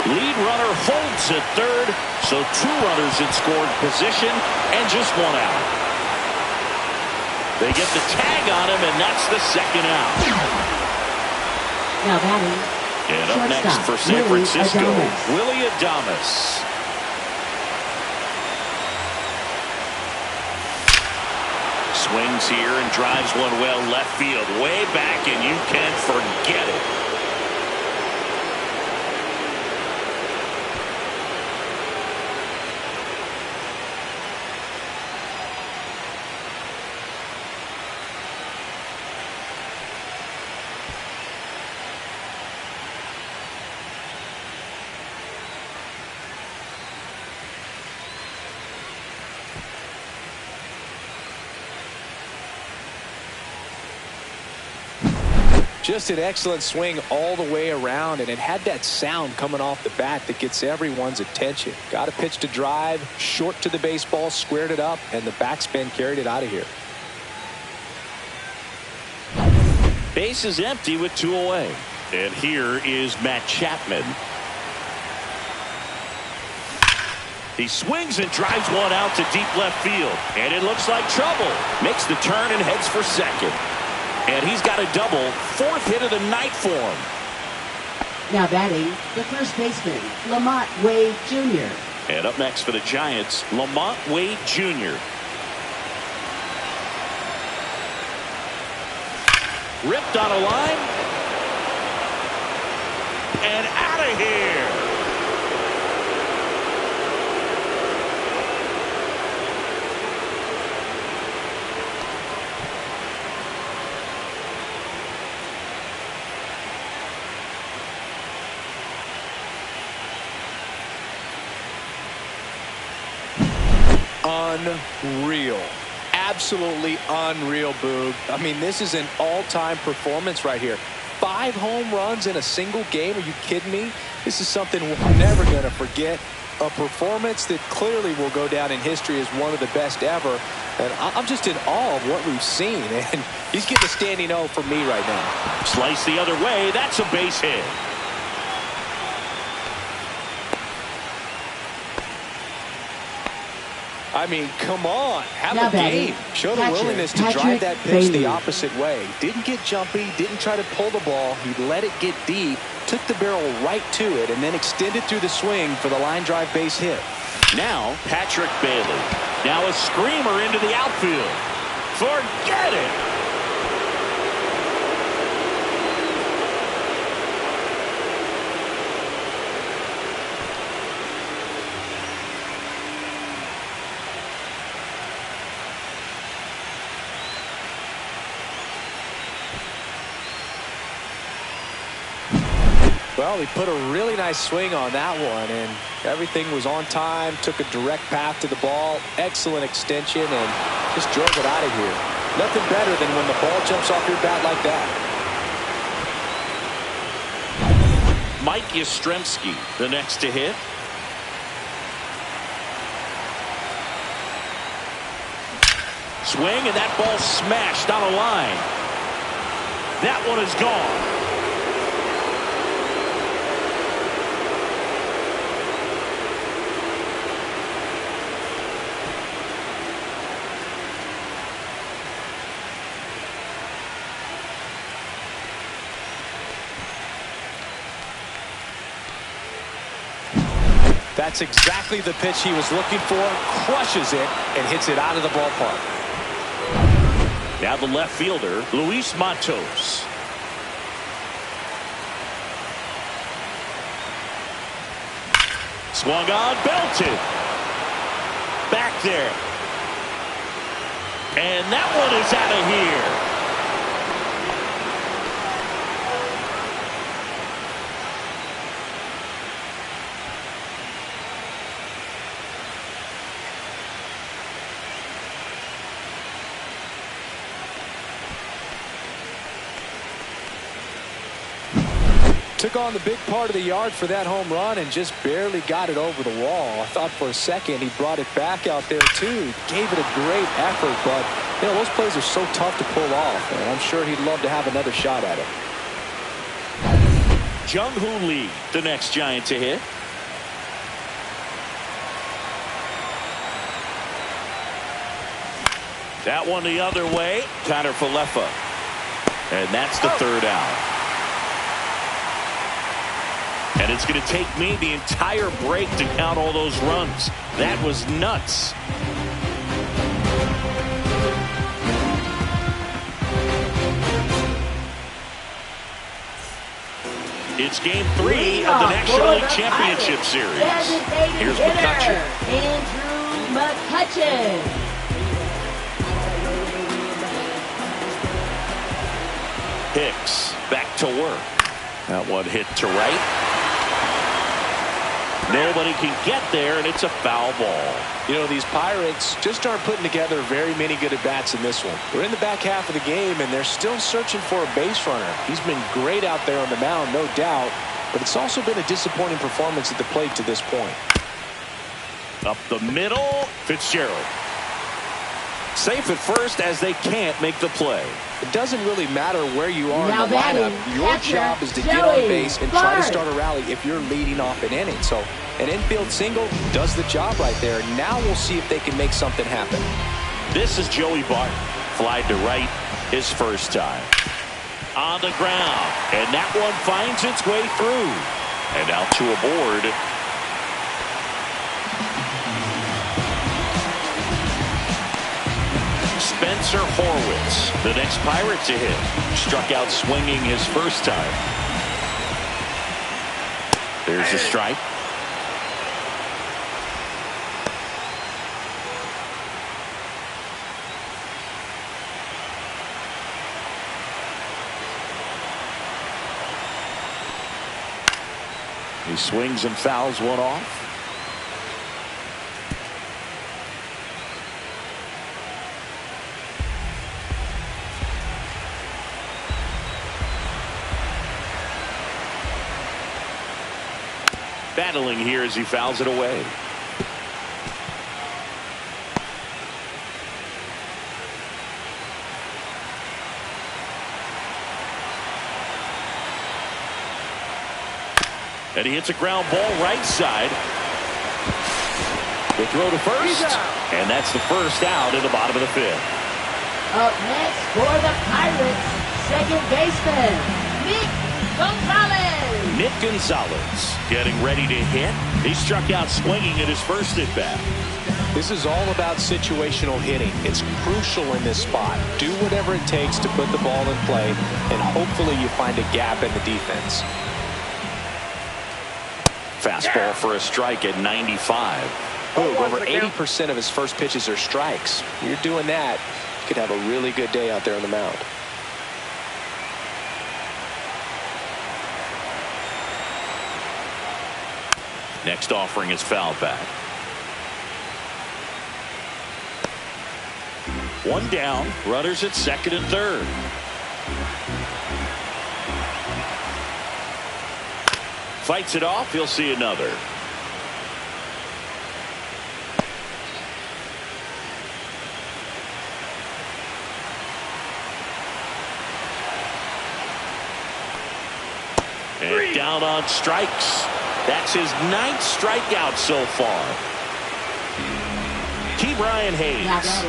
Lead runner holds at third, so 2 runners in scoring position and just 1 out. They get the tag on him, and that's the second out. Now batting, and up next for San Francisco, Willie Adames. Swings here and drives one well left field, way back, and you can forget it. Just an excellent swing all the way around, and it had that sound coming off the bat that gets everyone's attention. Got a pitch to drive, short to the baseball, squared it up, and the backspin carried it out of here. Base is empty with 2 away. And here is Matt Chapman. He swings and drives one out to deep left field. And it looks like trouble. Makes the turn and heads for second. And he's got a double, 4th hit of the night for him. Now batting, the first baseman, Lamont Wade Jr. And up next for the Giants, Lamont Wade Jr. Ripped on a line. And out of here. Unreal. absolutely unreal, Boog. I mean, this is an all-time performance right here. 5 home runs in a single game. Are you kidding me? This is something we're never going to forget. A performance that clearly will go down in history as one of the best ever. And I'm just in awe of what we've seen. And he's getting a standing O for me right now. Slice the other way. That's a base hit. I mean, come on. Have Now a game. Show the willingness to drive that pitch the opposite way. Didn't get jumpy. Didn't try to pull the ball. He let it get deep. Took the barrel right to it and then extended through the swing for the line drive base hit. Now, Patrick Bailey. Now a screamer into the outfield. Forget it. Well, he put a really nice swing on that one, and everything was on time, took a direct path to the ball, excellent extension, and just drove it out of here. Nothing better than when the ball jumps off your bat like that. Mike Yastrzemski, the next to hit. Swing, and that ball smashed on a line. That one is gone. That's exactly the pitch he was looking for. Crushes it and hits it out of the ballpark. Now the left fielder, Luis Matos. Swung on, belted. Back there. And that one is out of here. Took on the big part of the yard for that home run and just barely got it over the wall. I thought for a second he brought it back out there too. Gave it a great effort, but you know, those plays are so tough to pull off, and I'm sure he'd love to have another shot at it. Jung-Hoo Lee, the next Giant to hit. That one the other way. Connor Falefa. And that's the third out. And it's going to take me the entire break to count all those runs. That was nuts. It's game 3 of the National League Championship Series. Here's McCutchen. Andrew McCutchen. Hicks back to work. That one hit to right. Nobody can get there, and it's a foul ball. You know, these Pirates just aren't putting together very many good at-bats in this one. We're in the back half of the game, and they're still searching for a base runner. He's been great out there on the mound, no doubt, but it's also been a disappointing performance at the plate to this point. Up the middle, Fitzgerald. Safe at first as they can't make the play. It doesn't really matter where you are Now in the lineup. Your job is to get on base and try to start a rally if you're leading off an inning. So an infield single does the job right there. Now we'll see if they can make something happen. This is Joey Barton. Fly to right his first time. On the ground. And that one finds its way through. And out to a board. Spencer Horwitz, the next Pirate to hit. Struck out swinging his first time. There's a strike. He swings and fouls one off. Battling here as he fouls it away. And he hits a ground ball right side. The throw to first. And that's the first out in the bottom of the fifth. Up next for the Pirates, second baseman, Nick Gonzalez. Nick Gonzalez getting ready to hit. He struck out swinging at his first at bat. This is all about situational hitting. It's crucial in this spot. Do whatever it takes to put the ball in play, and hopefully you find a gap in the defense. Fastball for a strike at 95. Boog, over 80% of his first pitches are strikes. You're doing that, you could have a really good day out there on the mound. Next offering is foul back. One down, runners at second and third. Fights it off, he'll see another. And down on strikes. That's his 9th strikeout so far. Key Brian Hayes,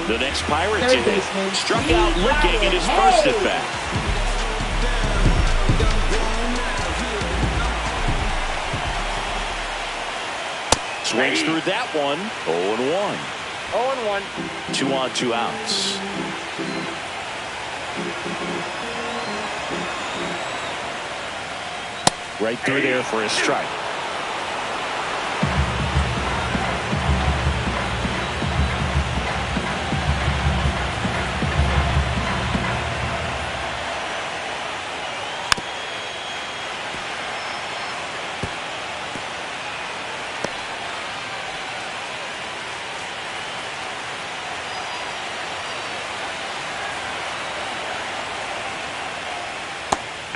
the next Pirate to hit, struck out looking in his first at bat. Swings through that one. 0-1. 0-1. 2 on, 2 outs. Right through there for a strike.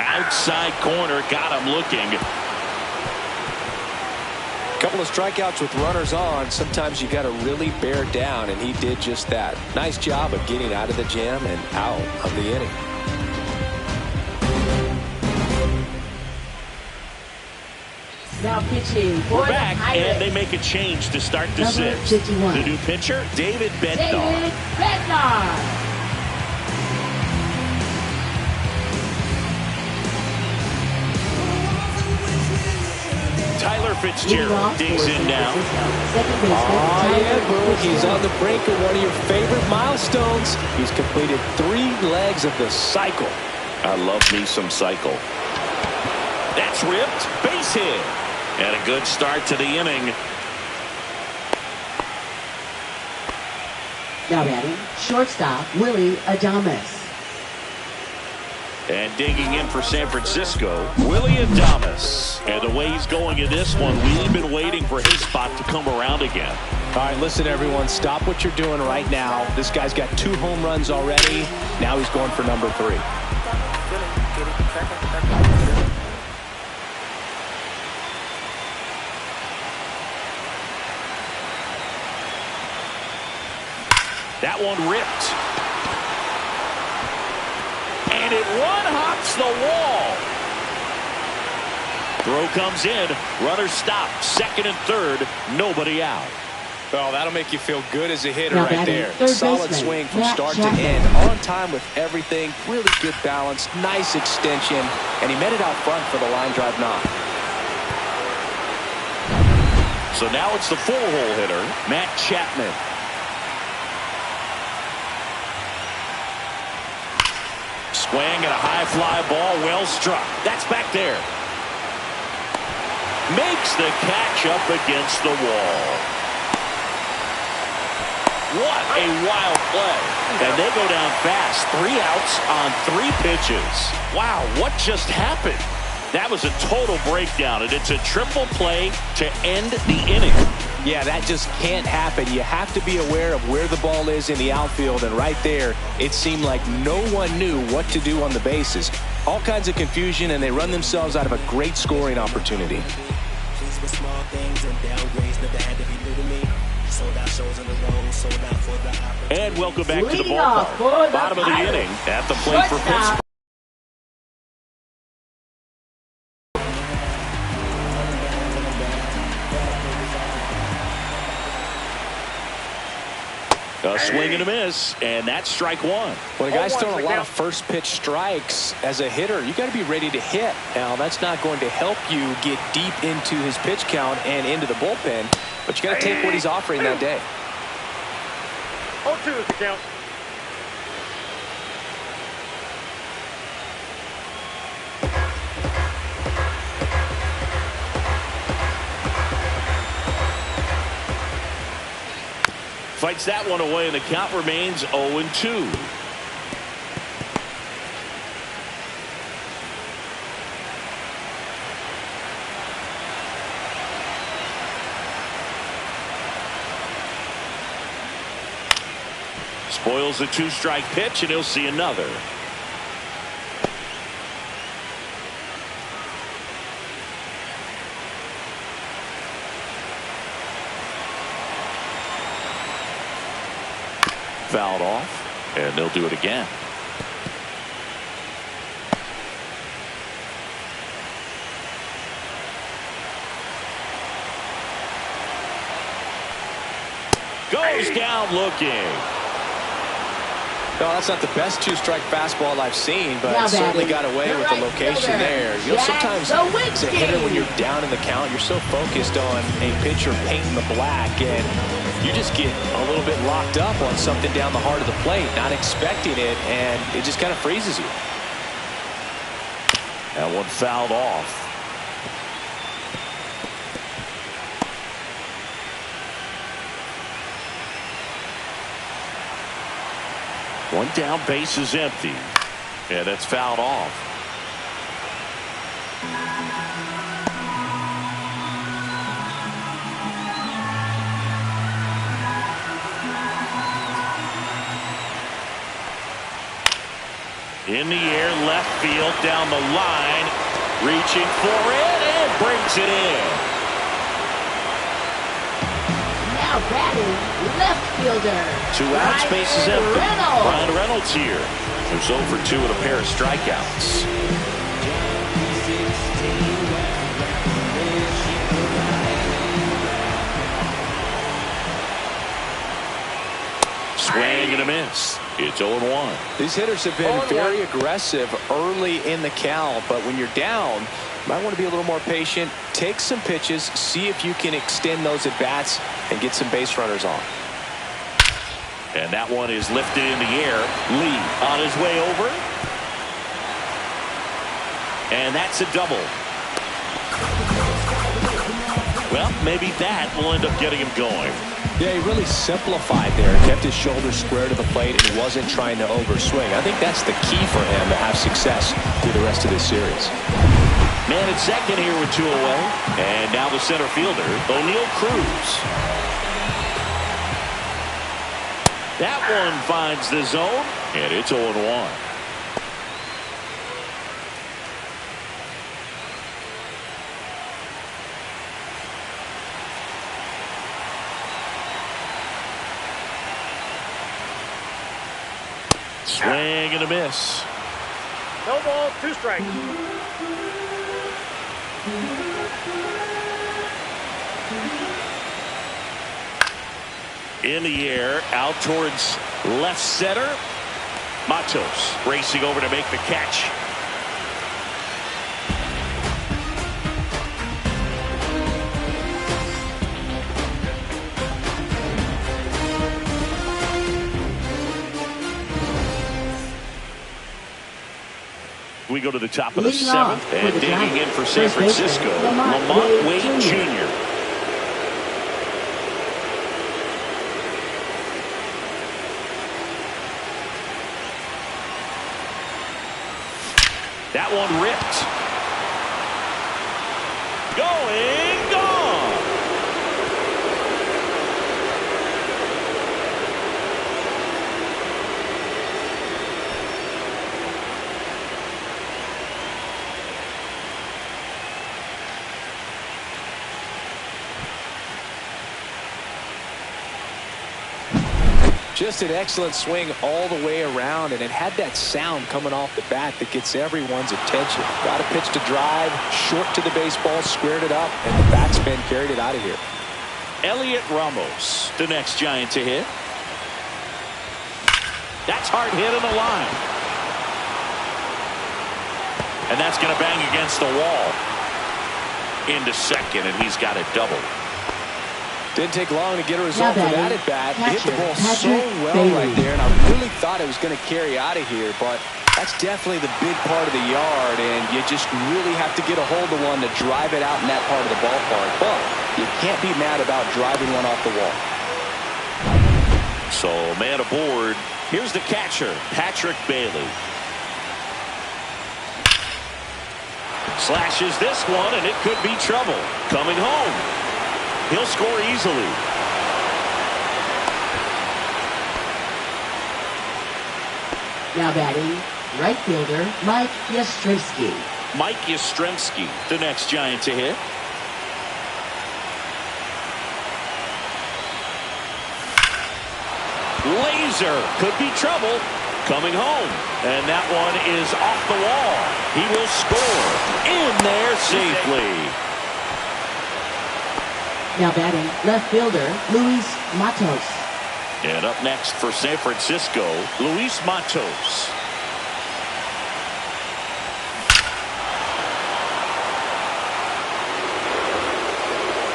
Outside corner, got him looking. Couple of strikeouts with runners on. Sometimes you got to really bear down, and he did just that. Nice job of getting out of the jam and out of the inning. Now pitching for We're back, the Pirates. and they make a change to start the Number sixth. 51. The new pitcher, David Bednar. David Bednar. Tyler Fitzgerald digs in now. Second baseman, Yeah, Boog, he's on the brink of one of your favorite milestones. He's completed 3 legs of the cycle. I love me some cycle. That's ripped. Base hit. And a good start to the inning. Now batting, shortstop, Willie Adames. And digging in for San Francisco, Willie Adames. And the way he's going in this one, we've been waiting for his spot to come around again. All right, listen, everyone. Stop what you're doing right now. This guy's got 2 home runs already. Now he's going for number 3. That one ripped. And it one-hops the wall. Throw comes in. Runner stopped. Second and third. Nobody out. Well, that'll make you feel good as a hitter Now right batting, there. third Solid baseman, swing from Matt start Chapman. to end. On time with everything. Really good balance. Nice extension. And he met it out front for the line drive knock. So now it's the full-hole hitter, Matt Chapman. Swing and a high fly ball, well struck. That's back there. Makes the catch up against the wall. What a wild play. And they go down fast. 3 outs on 3 pitches. Wow, what just happened? That was a total breakdown, and it's a triple play to end the inning. Yeah, that just can't happen. You have to be aware of where the ball is in the outfield, and right there, it seemed like no one knew what to do on the bases. All kinds of confusion, and they run themselves out of a great scoring opportunity. with small things and downgrades never had to be new to me. Sold out shows on the road, sold out for the opportunity. And welcome back to the Leading off ballpark. for the Bottom of the Pirates. inning at the plate for Shortstop. Pittsburgh. A swing and a miss, and that's strike one. When a guy's throwing a lot of first pitch strikes as a hitter, you got to be ready to hit. Now, that's not going to help you get deep into his pitch count and into the bullpen, but you got to take what he's offering that day. 0-2 is the count. Fights that one away, and the count remains 0-2. Spoils the two-strike pitch, and he'll see another. Fouled off, and they'll do it again. Goes down looking. No, that's not the best two-strike fastball I've seen, but Now certainly batting, got away the with the right location fielder, there. You know, Jack sometimes as a hitter, when Sawinski. you're down in the count, you're so focused on a pitcher painting the black, and you just get a little bit locked up on something down the heart of the plate, not expecting it, and it just kind of freezes you. That one fouled off. One down, base is empty. And it's fouled off. In the air, left field, down the line. Reaching for it and brings it in. Now batting, left fielder. 2 outs, base is empty. Reynolds. Ryan Reynolds here, who's 0 for 2 with a pair of strikeouts. Swing and a miss. It's 0-1. These hitters have been very aggressive early in the count, but when you're down, you might want to be a little more patient. Take some pitches, see if you can extend those at bats and get some base runners on. And that one is lifted in the air. Lee on his way over. And that's a double. Well, maybe that will end up getting him going. Yeah, he really simplified there. Kept his shoulders square to the plate and wasn't trying to overswing. I think that's the key for him to have success through the rest of this series. Man at second here with 2 away. And now the center fielder, O'Neal Cruz. That one finds the zone, and it's 0-1. Swing and a miss. No ball, 2 strikes. In the air, out towards left center. Matos racing over to make the catch. We go to the top of the Leading off 7th, for and the digging in Giants, for San first baseman, Francisco, Lamont Lamont Wade Wade Jr. Jr. That one ripped. Going, gone. Just an excellent swing all the way around, and it had that sound coming off the bat that gets everyone's attention. Got a pitch to drive, short to the baseball, squared it up, and the batsman carried it out of here. Elliot Ramos, the next Giant to hit. That's hard hit on the line. And that's going to bang against the wall. Into second, and he's got it double. Didn't take long to get a result for that at bat. He hit the ball so well Bailey. right there, and I really thought it was going to carry out of here, but that's definitely the big part of the yard, and you just really have to get a hold of one to drive it out in that part of the ballpark. But you can't be mad about driving one off the wall. So, man aboard. Here's the catcher, Patrick Bailey. Slashes this one, and it could be trouble. Coming home. He'll score easily. Now batting, right fielder Mike Yastrzemski. Mike Yastrzemski, the next Giant to hit. Laser, could be trouble. Coming home, and that one is off the wall. He will score in there safely. Now batting, left fielder Luis Matos. And up next for San Francisco, Luis Matos.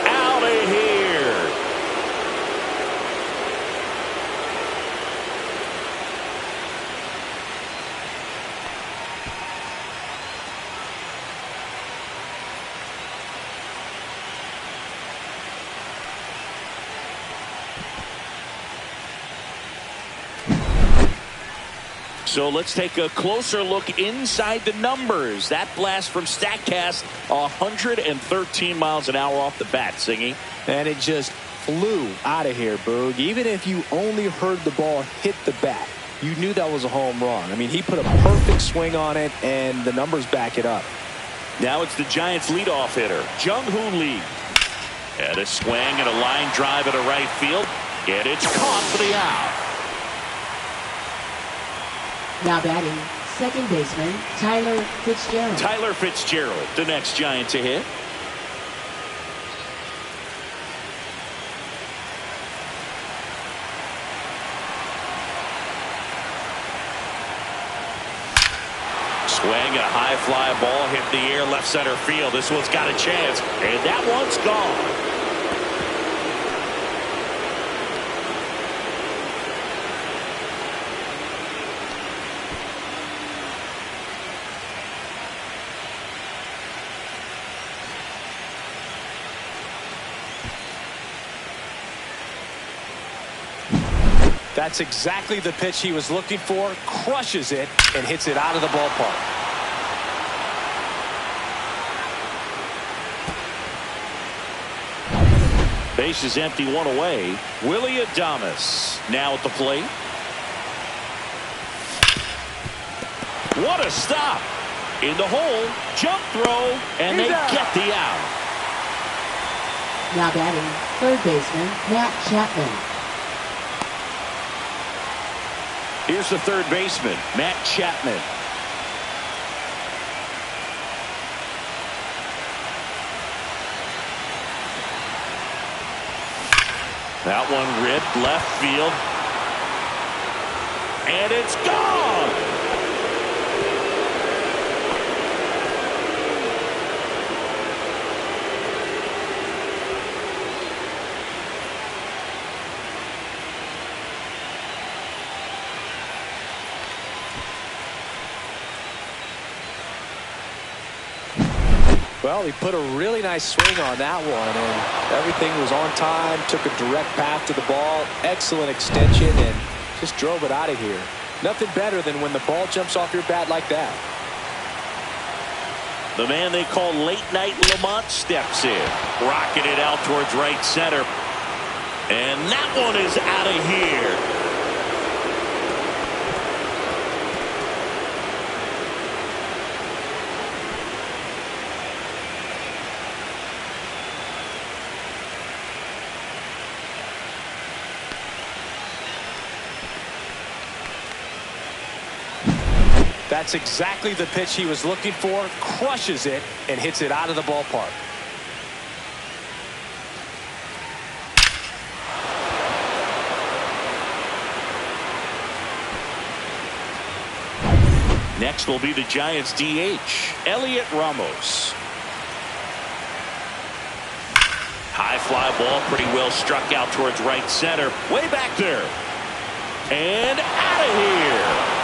Out of here. So let's take a closer look inside the numbers. That blast from StatCast, 113 miles an hour off the bat, Singy. And it just flew out of here, Boog. Even if you only heard the ball hit the bat, you knew that was a home run. I mean, he put a perfect swing on it, and the numbers back it up. Now it's the Giants' leadoff hitter, Jung-Hoo Lee. And a swing and a line drive into right field. And it's caught for the out. Now batting, second baseman Tyler Fitzgerald. Tyler Fitzgerald, the next Giant to hit. Swing and a high fly ball hit the air left center field. This one's got a chance, and that one's gone. That's exactly the pitch he was looking for. Crushes it and hits it out of the ballpark. Base is empty, one away. Willie Adames now at the plate. What a stop. In the hole, jump throw, and they get the out. Now batting, third baseman Matt Chapman. Here's the third baseman, Matt Chapman. That one ripped left field. And it's gone! Well, he put a really nice swing on that one, and everything was on time, took a direct path to the ball, excellent extension, and just drove it out of here. Nothing better than when the ball jumps off your bat like that. The man they call Late Night Lamont steps in, rocking it out towards right center. And that one is out of here. That's exactly the pitch he was looking for. Crushes it and hits it out of the ballpark. Next will be the Giants DH, Elliot Ramos. High fly ball, pretty well struck out towards right center. Way back there. And out of here.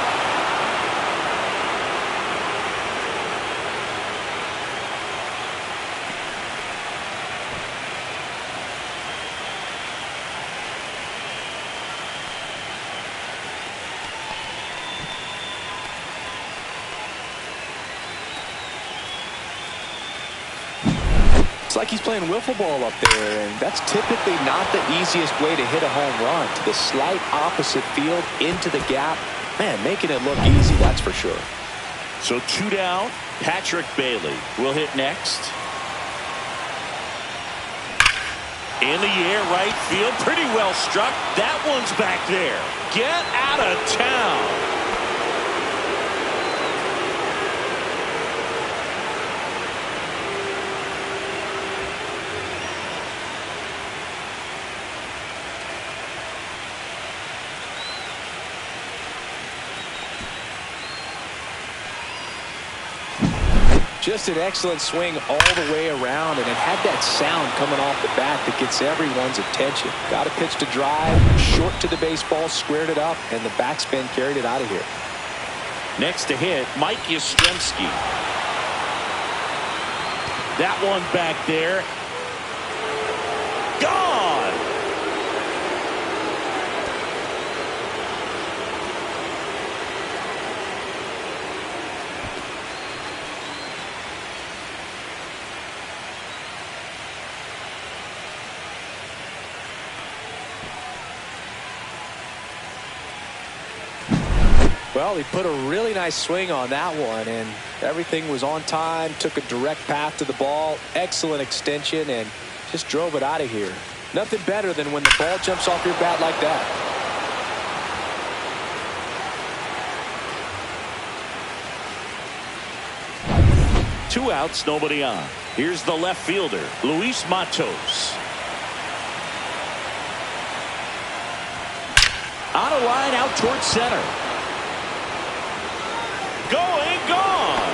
It's like he's playing wiffle ball up there, and that's typically not the easiest way to hit a home run. To the slight opposite field, into the gap. Man, making it look easy, that's for sure. So 2 down. Patrick Bailey will hit next. In the air, right field. Pretty well struck. That one's back there. Get out of town. Just an excellent swing all the way around, and it had that sound coming off the bat that gets everyone's attention. Got a pitch to drive, short to the baseball, squared it up, and the backspin carried it out of here. Next to hit, Mike Yastrzemski. That one back there. Gone! Well, he put a really nice swing on that one, and everything was on time, took a direct path to the ball, excellent extension, and just drove it out of here. Nothing better than when the ball jumps off your bat like that. Two outs, nobody on. Here's the left fielder, Luis Matos. On a line out towards center. Going, gone.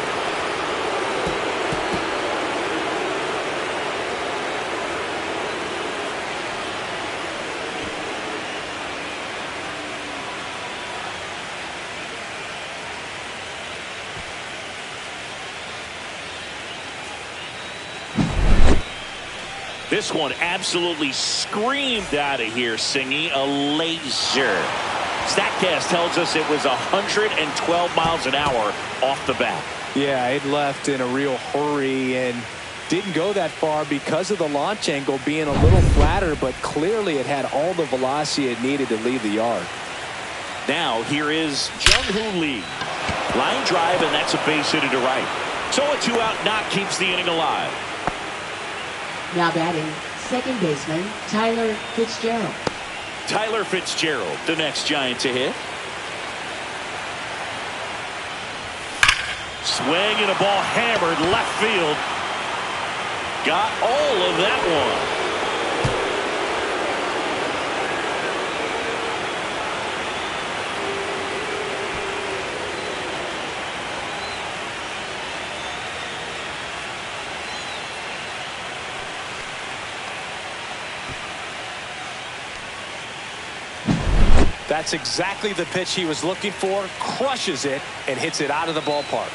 This one absolutely screamed out of here, Singy. A laser. StatCast tells us it was 112 miles an hour off the bat. Yeah, it left in a real hurry and didn't go that far because of the launch angle being a little flatter, but clearly it had all the velocity it needed to leave the yard. Now here is Jung-Hoo Lee. Line drive, and that's a base hit to right. So a 2-out knock keeps the inning alive. Now batting, second baseman, Tyler Fitzgerald. Tyler Fitzgerald, the next Giant to hit. Swing and a ball hammered left field. Got all of that one. That's exactly the pitch he was looking for. Crushes it and hits it out of the ballpark.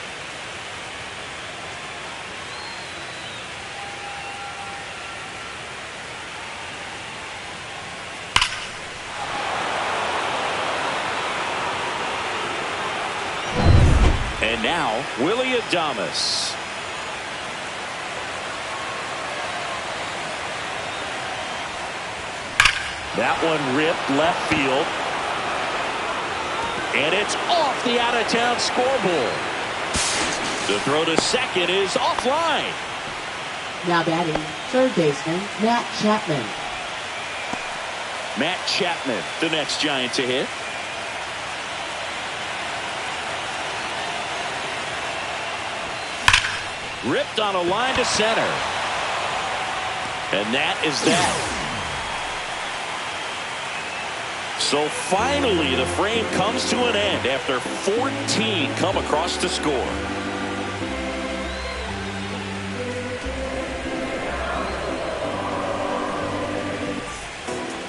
And now, Willy Adames. That one ripped left field. And it's off the out-of-town scoreboard. The throw to second is offline. Now batting, third baseman, Matt Chapman. Matt Chapman, the next Giant to hit. Ripped on a line to center. And that is that. So finally the frame comes to an end after 14 come across to score.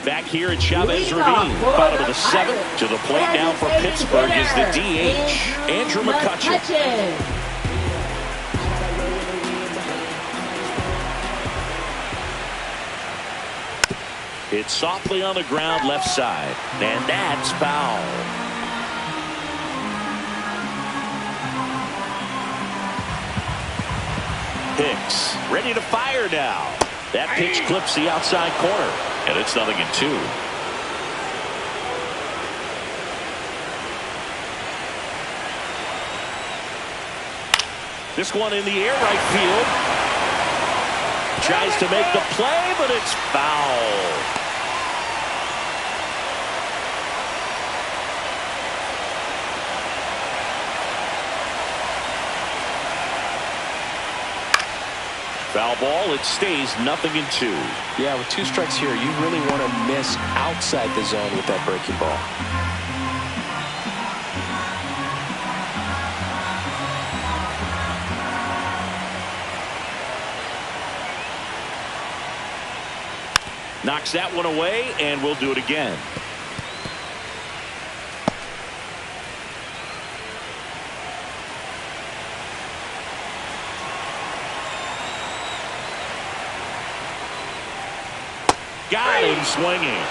Back here at Chavez Ravine, bottom of the 7th. To the plate now for Pittsburgh is the DH, Andrew McCutchen. Hit softly on the ground left side, and that's foul. Hicks ready to fire now. That pitch clips the outside corner, and it's 0-2. This one in the air, right field. Tries to make the play, but it's foul. Foul ball, it stays 0-2. Yeah, with 2 strikes here, you really want to miss outside the zone with that breaking ball. Knocks that one away, and we'll do it again. Got him swinging.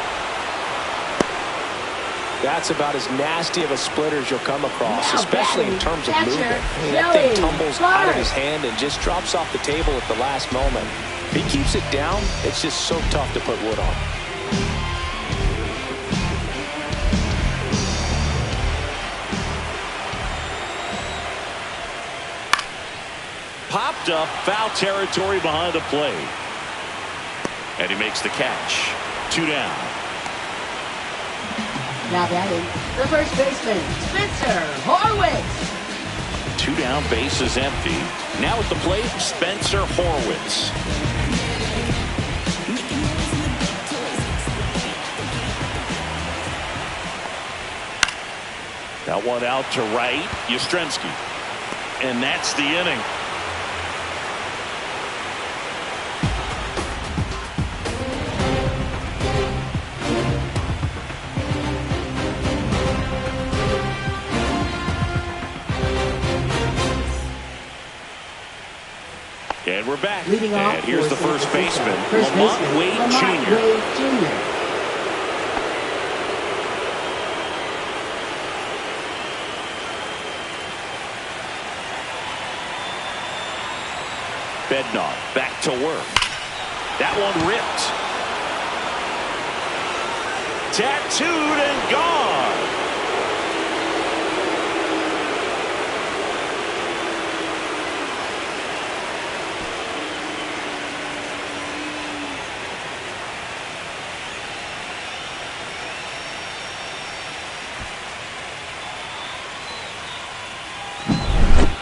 That's about as nasty of a splitter as you'll come across, especially in terms of movement. That thing tumbles out of his hand and just drops off the table at the last moment. If he keeps it down, it's just so tough to put wood on. Popped up, foul territory behind the plate. And he makes the catch. 2 down. Now batting, the first baseman, Spencer Horwitz. 2 down, base is empty. Now at the plate, Spencer Horwitz. That one out to right, Yastrzemski. And that's the inning. And we're back. And here's the first baseman, Lamont Wade Jr. Bednar back to work. That one ripped. Tattooed and gone.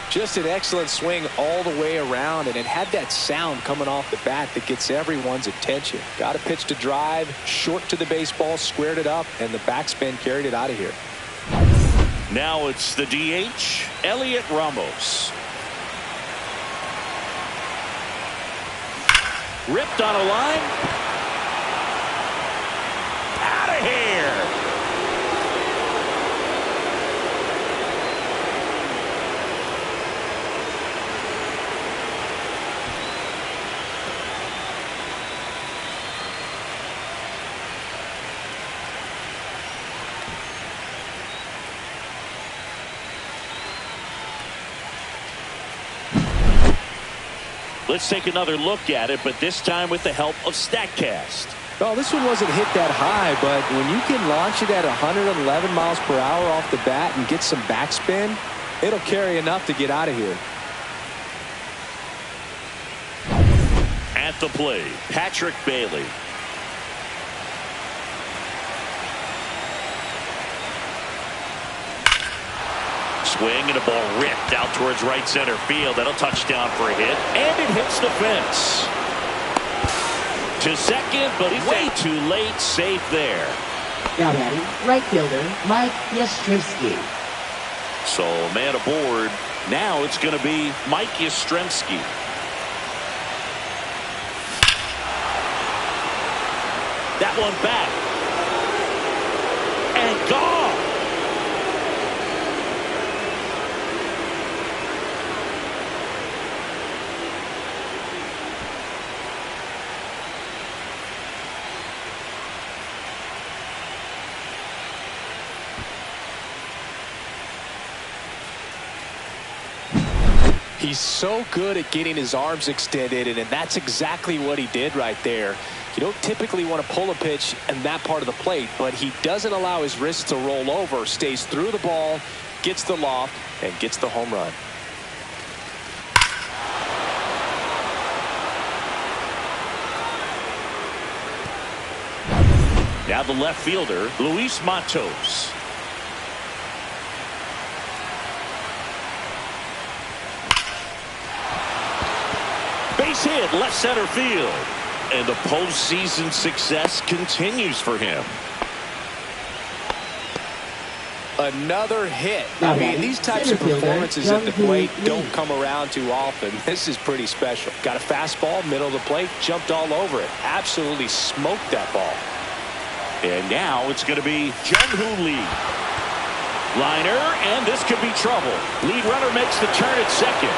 Just an excellent swing all the way around, and it had that sound coming off the bat that gets everyone's attention. Got a pitch to drive, short to the baseball, squared it up, and the backspin carried it out of here. Now it's the DH, Elliot Ramos. Ripped on a line. Out of here. Let's take another look at it, but this time with the help of StatCast. Well, this one wasn't hit that high, but when you can launch it at 111 miles per hour off the bat and get some backspin, it'll carry enough to get out of here. At the plate, Patrick Bailey. Swing and a ball ripped out towards right center field. That'll touch down for a hit. And it hits the fence. To second, but way too late. Safe there. Now batting, right fielder, Mike Yastrzemski. So man aboard. Now it's going to be Mike Yastrzemski. That one back. And gone. He's so good at getting his arms extended, and that's exactly what he did right there. You don't typically want to pull a pitch in that part of the plate, but he doesn't allow his wrists to roll over, stays through the ball, gets the loft, and gets the home run. Now the left fielder, Luis Matos. Base hit, left center field. And the postseason success continues for him. Another hit. I mean, these types of performances at the plate don't come around too often. This is pretty special. Got a fastball, middle of the plate, jumped all over it. Absolutely smoked that ball. And now it's going to be Jung-Hoo Lee. Liner, and this could be trouble. Lead runner makes the turn at second.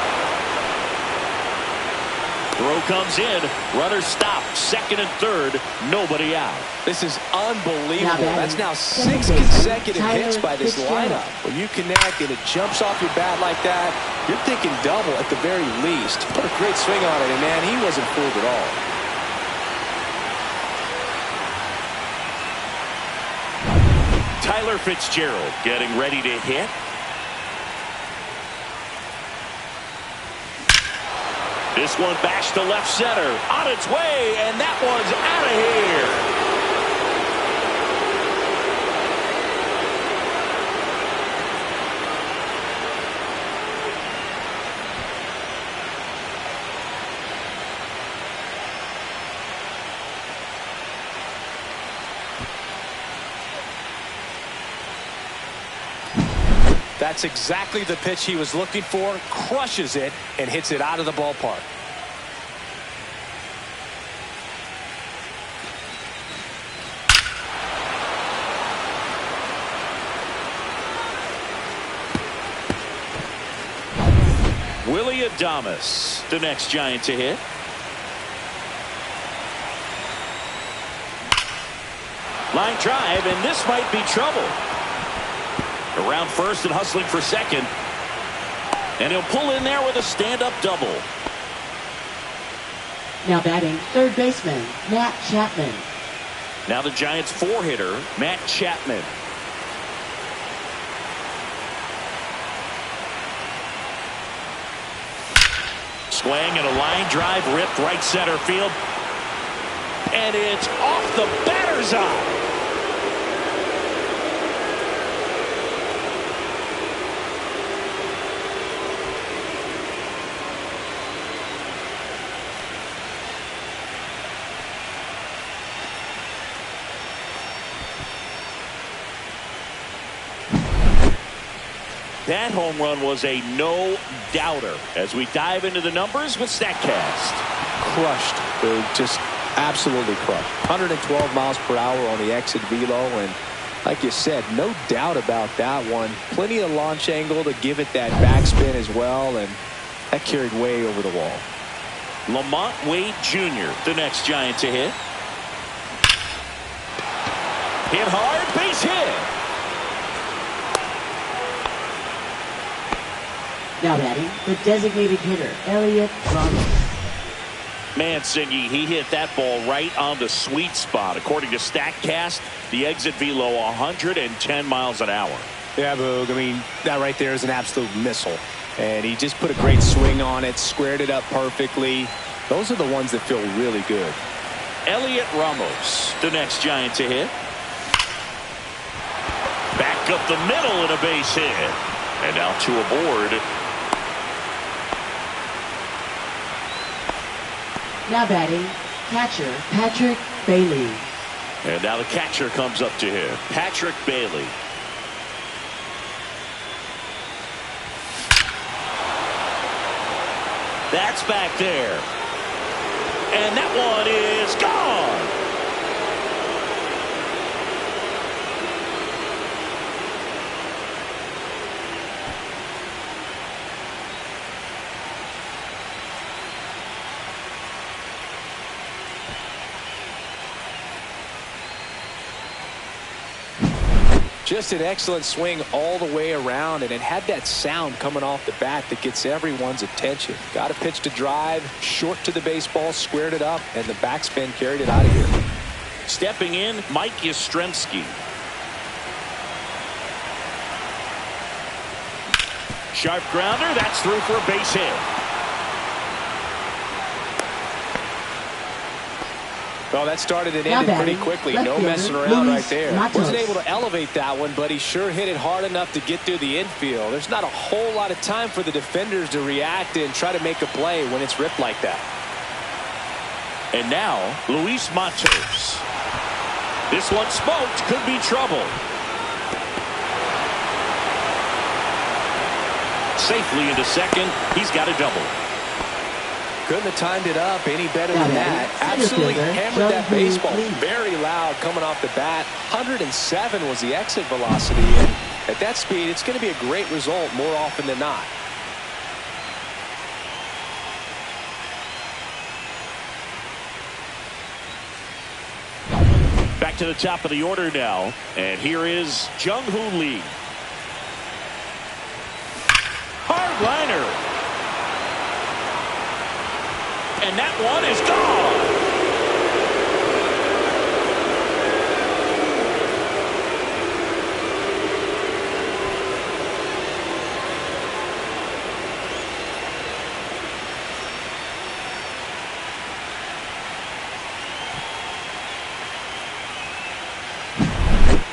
Throw comes in. Runner stopped. Second and third. Nobody out. This is unbelievable. That's now 6 consecutive hits by this lineup. When you connect and it jumps off your bat like that, you're thinking double at the very least. Put a great swing on it, and man, he wasn't fooled at all. Tyler Fitzgerald getting ready to hit. This one bashed to left center. On its way, and that one's out of here. That's exactly the pitch he was looking for. Crushes it and hits it out of the ballpark. Willie Adames, the next Giant to hit. Line drive, and this might be trouble. Around first and hustling for second. And he'll pull in there with a stand-up double. Now batting, third baseman, Matt Chapman. Now the Giants' four-hitter, Matt Chapman. Swing and a line drive ripped right center field. And it's off the batter's eye. That home run was a no-doubter. As we dive into the numbers with StatCast. Crushed. Just absolutely crushed. 112 miles per hour on the exit velo, and like you said, no doubt about that one. Plenty of launch angle to give it that backspin as well, and that carried way over the wall. Lamont Wade Jr., the next Giant to hit. Hit hard, base hit. Now batting, the designated hitter, Elliot Ramos. Mancini, he hit that ball right on the sweet spot. According to StatCast, the exit velo 110 miles an hour. Yeah, Boog. I mean, that right there is an absolute missile. And he just put a great swing on it, squared it up perfectly. Those are the ones that feel really good. Elliot Ramos, the next Giant to hit. Back up the middle and a base hit. And now two aboard. Now batting, catcher Patrick Bailey. And now the catcher comes up to him, Patrick Bailey. That's back there. And that one is gone. Just an excellent swing all the way around, and it had that sound coming off the bat that gets everyone's attention. Got a pitch to drive, short to the baseball, squared it up, and the backspin carried it out of here. Stepping in, Mike Yastrzemski. Sharp grounder, that's through for a base hit. Well, that started and ended pretty quickly. No messing around right there. Wasn't able to elevate that one, but he sure hit it hard enough to get through the infield. There's not a whole lot of time for the defenders to react and try to make a play when it's ripped like that. And now, Luis Matos. This one smoked, could be trouble. Safely into second. He's got a double. Couldn't have timed it up any better than that. Absolutely hammered that baseball. Very loud coming off the bat. 107 was the exit velocity. And at that speed, it's going to be a great result more often than not. Back to the top of the order now. And here is Jung-Hoo Lee. Hard liner. And that one is gone.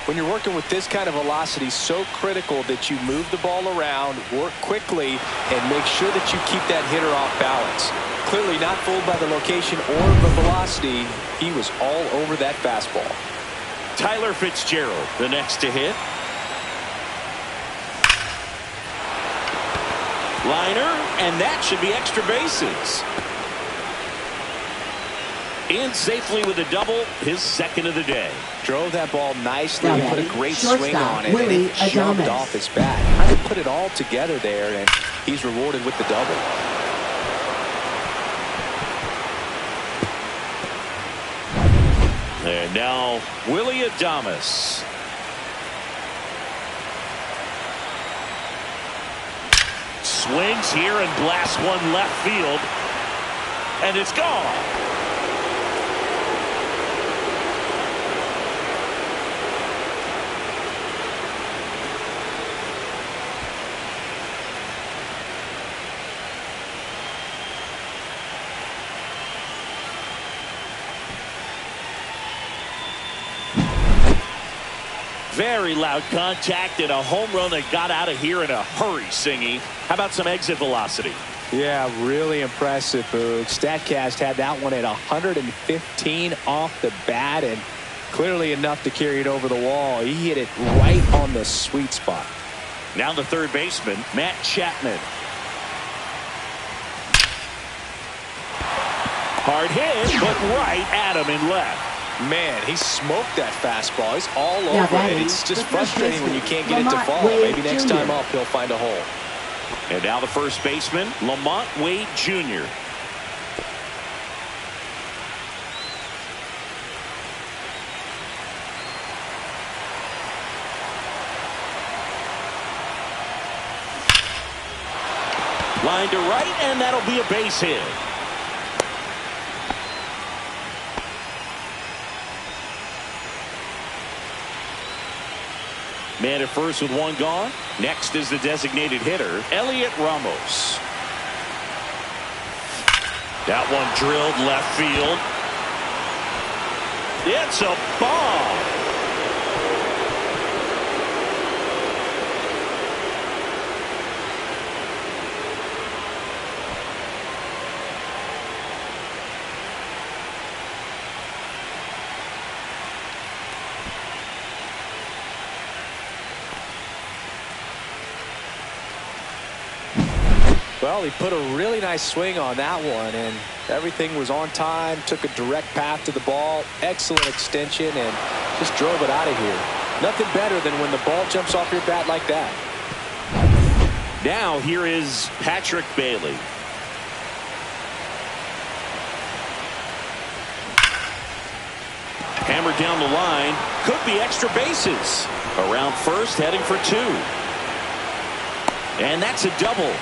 When you're working with this kind of velocity, so critical that you move the ball around, work quickly, and make sure that you keep that hitter off balance. Clearly not fooled by the location or the velocity. He was all over that fastball. Tyler Fitzgerald, the next to hit. Liner, and that should be extra bases. In safely with a double, his second of the day. Drove that ball nicely, put a great swing on it, and it jumped off his bat. Trying to put it all together there, and he's rewarded with the double. And now, Willie Adames. Swings here and blasts one left field. And it's gone. Very loud contact and a home run that got out of here in a hurry, Singy. How about some exit velocity? Yeah, really impressive, Boog. StatCast had that one at 115 off the bat, and clearly enough to carry it over the wall. He hit it right on the sweet spot. Now the third baseman, Matt Chapman. Hard hit, but right at him in left. Man, he smoked that fastball. He's all over it. It's just frustrating when you can't get it to fall. Maybe next time up he'll find a hole. And now the first baseman, Lamont Wade Jr. Line to right, and that'll be a base hit. Man at first with one gone. Next is the designated hitter, Elliot Ramos. That one drilled left field. It's a bomb. Well, he put a really nice swing on that one, and everything was on time, took a direct path to the ball, excellent extension, and just drove it out of here. Nothing better than when the ball jumps off your bat like that. Now here is Patrick Bailey. Hammered down the line. Could be extra bases. Around first, heading for 2. And that's a double.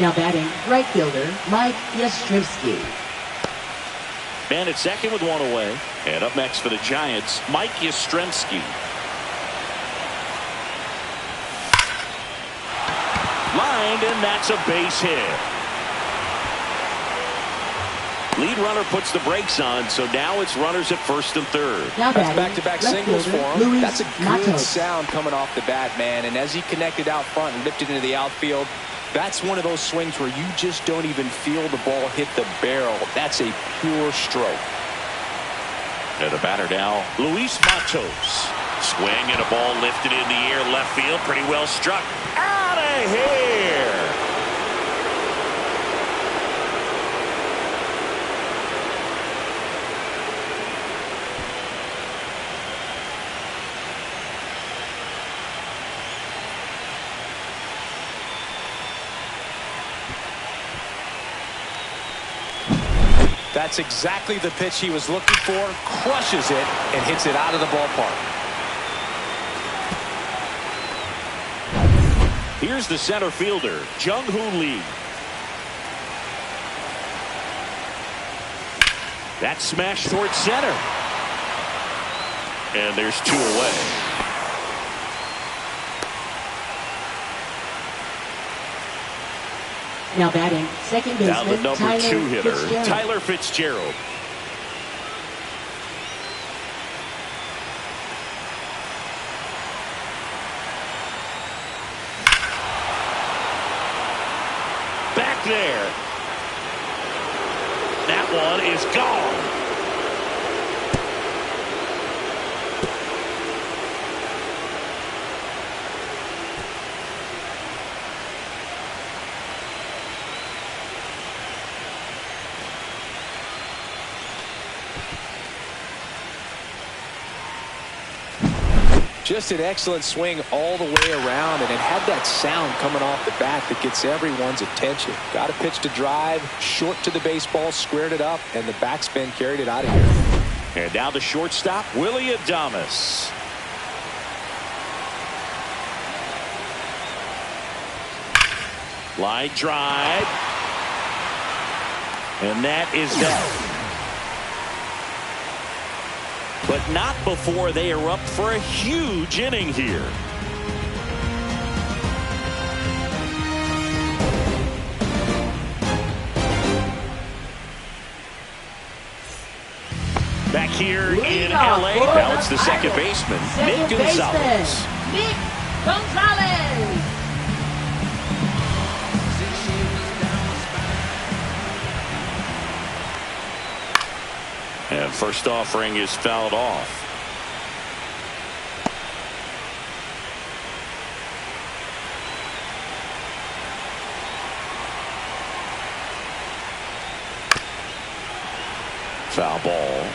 Now batting, right fielder, Mike Yastrzemski. Man at second with 1 away. And up next for the Giants, Mike Yastrzemski. Lined, and that's a base hit. Lead runner puts the brakes on, so now it's runners at first and third. Now that's back-to-back singles for him. That's a good Matos. sound coming off the bat, man. And as he connected out front and ripped it into the outfield, that's one of those swings where you just don't even feel the ball hit the barrel. That's a pure stroke. And the batter now, Luis Matos. Swing and a ball lifted in the air, left field, pretty well struck. Out of here! That's exactly the pitch he was looking for. Crushes it and hits it out of the ballpark. Here's the center fielder, Jung-Hoo Lee. That smash towards center. And there's 2 away. Now batting, second Now baseman, the number 2 hitter, Fitzgerald. Tyler Fitzgerald. Back there. That one is gone. Just an excellent swing all the way around, and it had that sound coming off the bat that gets everyone's attention. Got a pitch to drive, short to the baseball, squared it up, and the backspin carried it out of here. And now the shortstop, Willie Adames. Line drive. And that is that. But not before they are up for a huge inning here. Back here in LA, now it's the second baseman, Nick Gonzalez. Nick Gonzalez. And first offering is fouled off. Foul ball.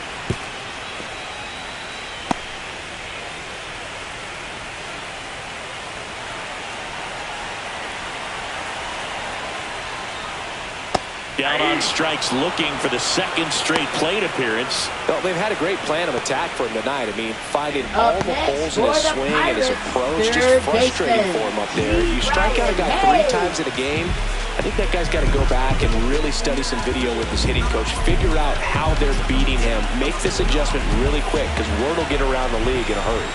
Down on strikes, looking for the second straight plate appearance. Well, they've had a great plan of attack for him tonight. I mean, finding all the holes in his swing and his approach, just frustrating for him up there. You strike out a guy 3 times in a game, I think that guy's got to go back and really study some video with his hitting coach, figure out how they're beating him, make this adjustment really quick, because word will get around the league in a hurry.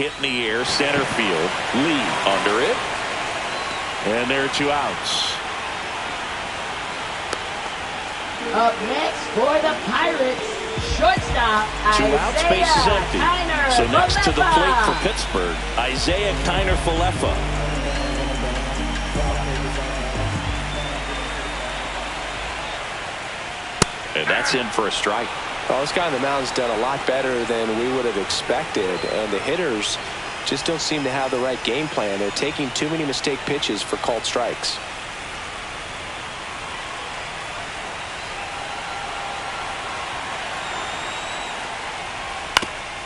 Hit in the air, center field. Lee under it. And there are 2 outs. Up next for the Pirates, shortstop, 2 outs, bases empty. So next to the plate for Pittsburgh, Isaiah Kiner-Falefa. And that's in for a strike. Well, this guy on the mound's done a lot better than we would have expected, and the hitters just don't seem to have the right game plan. They're taking too many mistake pitches for called strikes.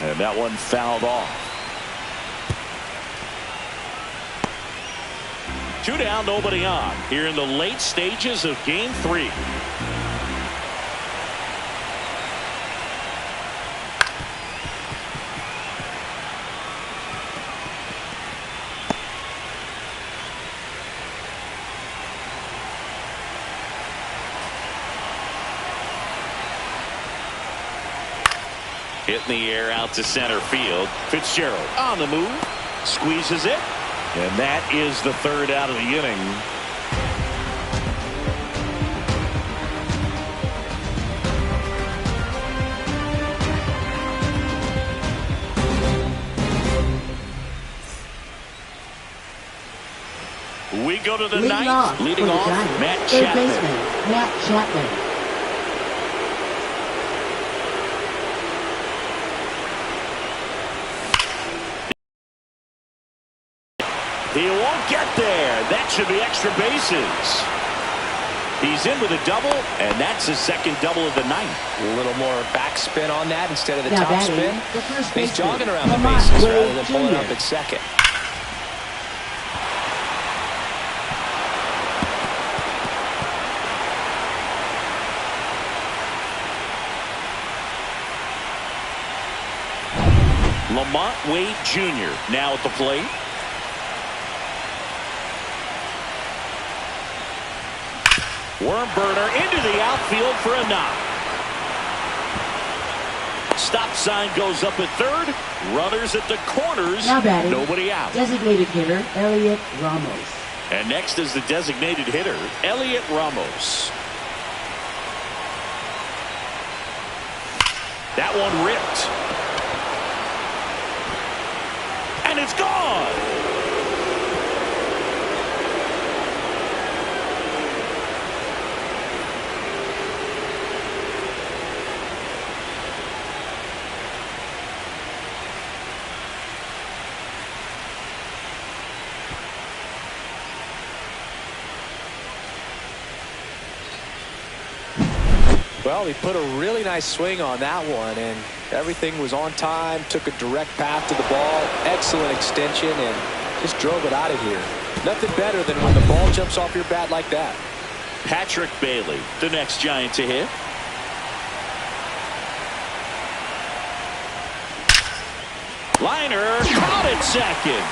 And that one fouled off. 2 down, nobody on here in the late stages of game 3. Hit in the air out to center field. Fitzgerald on the move. Squeezes it. And that is the 3rd out of the inning. We go to the 9th. Leading off, Matt Chapman. Matt Chapman. He won't get there. That should be extra bases. He's in with a double, and that's his 2nd double of the night. A little more backspin on that instead of the Now top spin. He's jogging around the bases rather than pulling up at second. Lamont Wade Jr. now at the plate. Worm burner into the outfield for a knock. Stop sign goes up at 3rd. Runners at the corners. Now batting, nobody out. Designated hitter Elliot Ramos. And next is the designated hitter Elliot Ramos. That one ripped. And it's gone. Well, he put a really nice swing on that one, and everything was on time, took a direct path to the ball, excellent extension, and just drove it out of here. Nothing better than when the ball jumps off your bat like that. Patrick Bailey, the next Giant to hit. Liner, caught at second.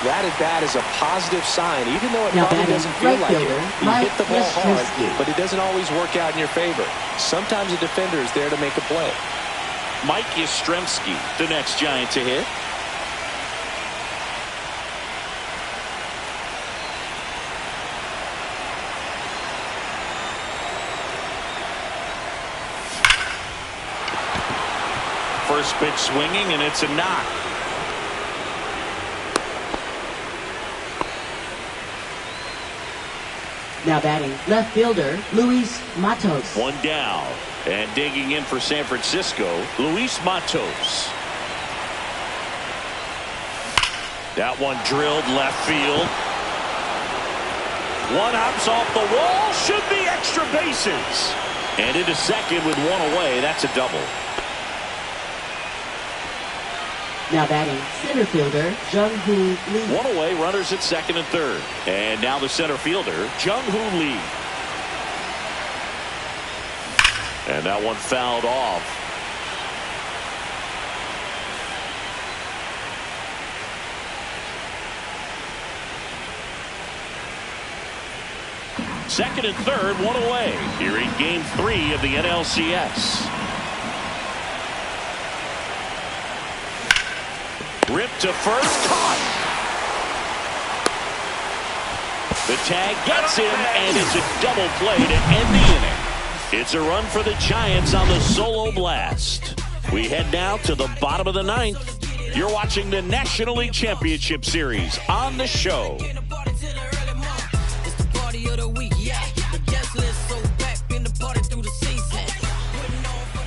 That at bat is a positive sign, even though it Now probably batting, doesn't feel right like fielder, it. You Mike hit the ball hard, Yastrzemski. but it doesn't always work out in your favor. Sometimes a defender is there to make a play. Mike Yastrzemski, the next Giant to hit. First pitch swinging, and it's a knock. Now batting, left fielder Luis Matos. 1 down. And digging in for San Francisco, Luis Matos. That one drilled left field. One hops off the wall. Should be extra bases. And into second with 1 away. That's a double. Now batting, center fielder Jung-Hoo Lee. 1 away, runners at second and third. And now the center fielder, Jung-Hoo Lee. And that one fouled off. Second and third, 1 away. Here in game 3 of the NLCS. Ripped to first, caught. The tag gets him, and it's a double play to end the inning. It's a run for the Giants on the solo blast. We head now to the bottom of the 9th. You're watching the National League Championship Series on the show.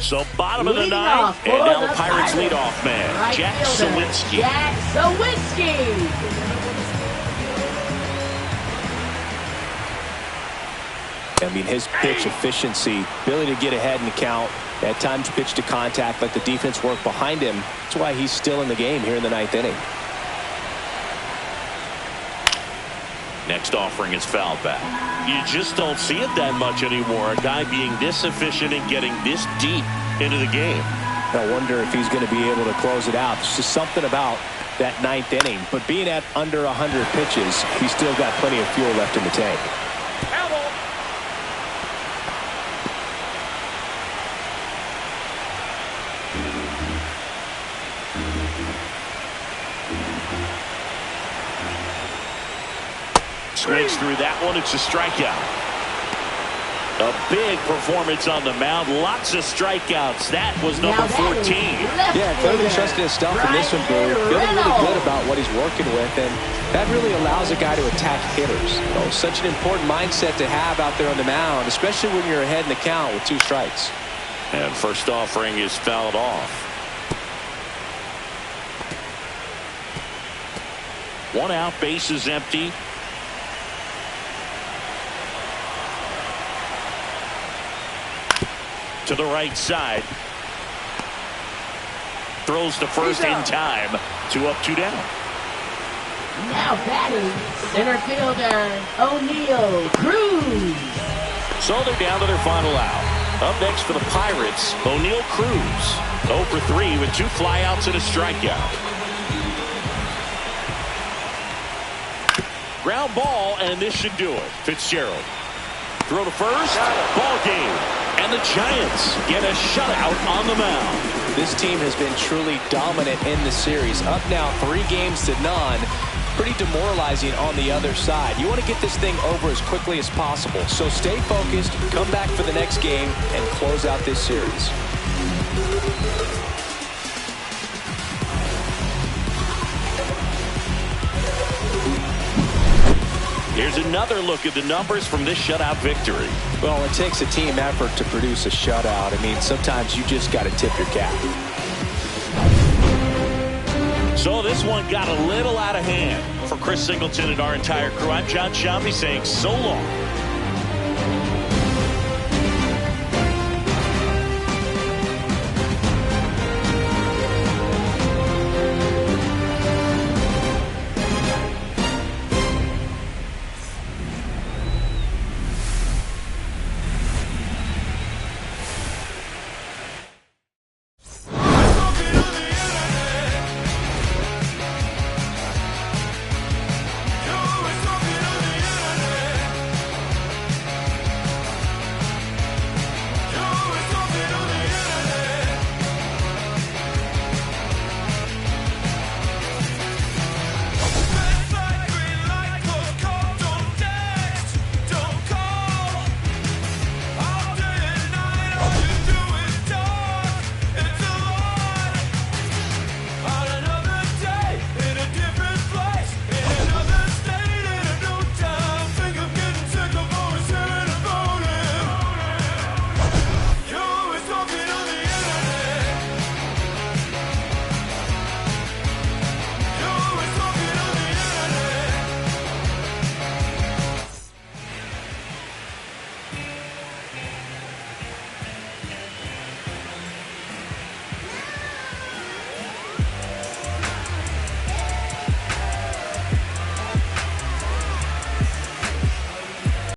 So bottom of the Leading ninth, off and for now the the Pirates Pirates. leadoff man, Right Jack fielder, Sawinski. Jack Sawinski. I mean, his pitch efficiency, ability to get ahead in the count, at times pitch to contact, let the defense work behind him. That's why he's still in the game here in the ninth inning. Next offering is foul back. You just don't see it that much anymore. A guy being this efficient and getting this deep into the game. I wonder if he's going to be able to close it out. There's just something about that ninth inning. But being at under 100 pitches, he's still got plenty of fuel left in the tank. Foul ball. Swings through that one. It's a strikeout. A big performance on the mound. Lots of strikeouts. That was number 14. Yeah, clearly trusting his stuff in this one, Boo. Feeling really good about what he's working with, and that really allows a guy to attack hitters. You know, such an important mindset to have out there on the mound, especially when you're ahead in the count with 2 strikes. And first offering is fouled off. 1 out, base is empty. To the right side. Throws to first in time. 2 up, 2 down. Now batting, center fielder, O'Neal Cruz. So they're down to their final out. Up next for the Pirates, O'Neal Cruz. 0 for 3 with 2 flyouts and a strikeout. Ground ball, and this should do it. Fitzgerald. Throw to first. Ball game. And the Giants get a shutout on the mound. This team has been truly dominant in the series. Up now 3 games to none. Pretty demoralizing on the other side. You want to get this thing over as quickly as possible. So stay focused, come back for the next game, and close out this series. Here's another look at the numbers from this shutout victory. Well, it takes a team effort to produce a shutout. I mean, sometimes you just got to tip your cap. So this one got a little out of hand. For Chris Singleton and our entire crew, I'm John Shambi saying so long.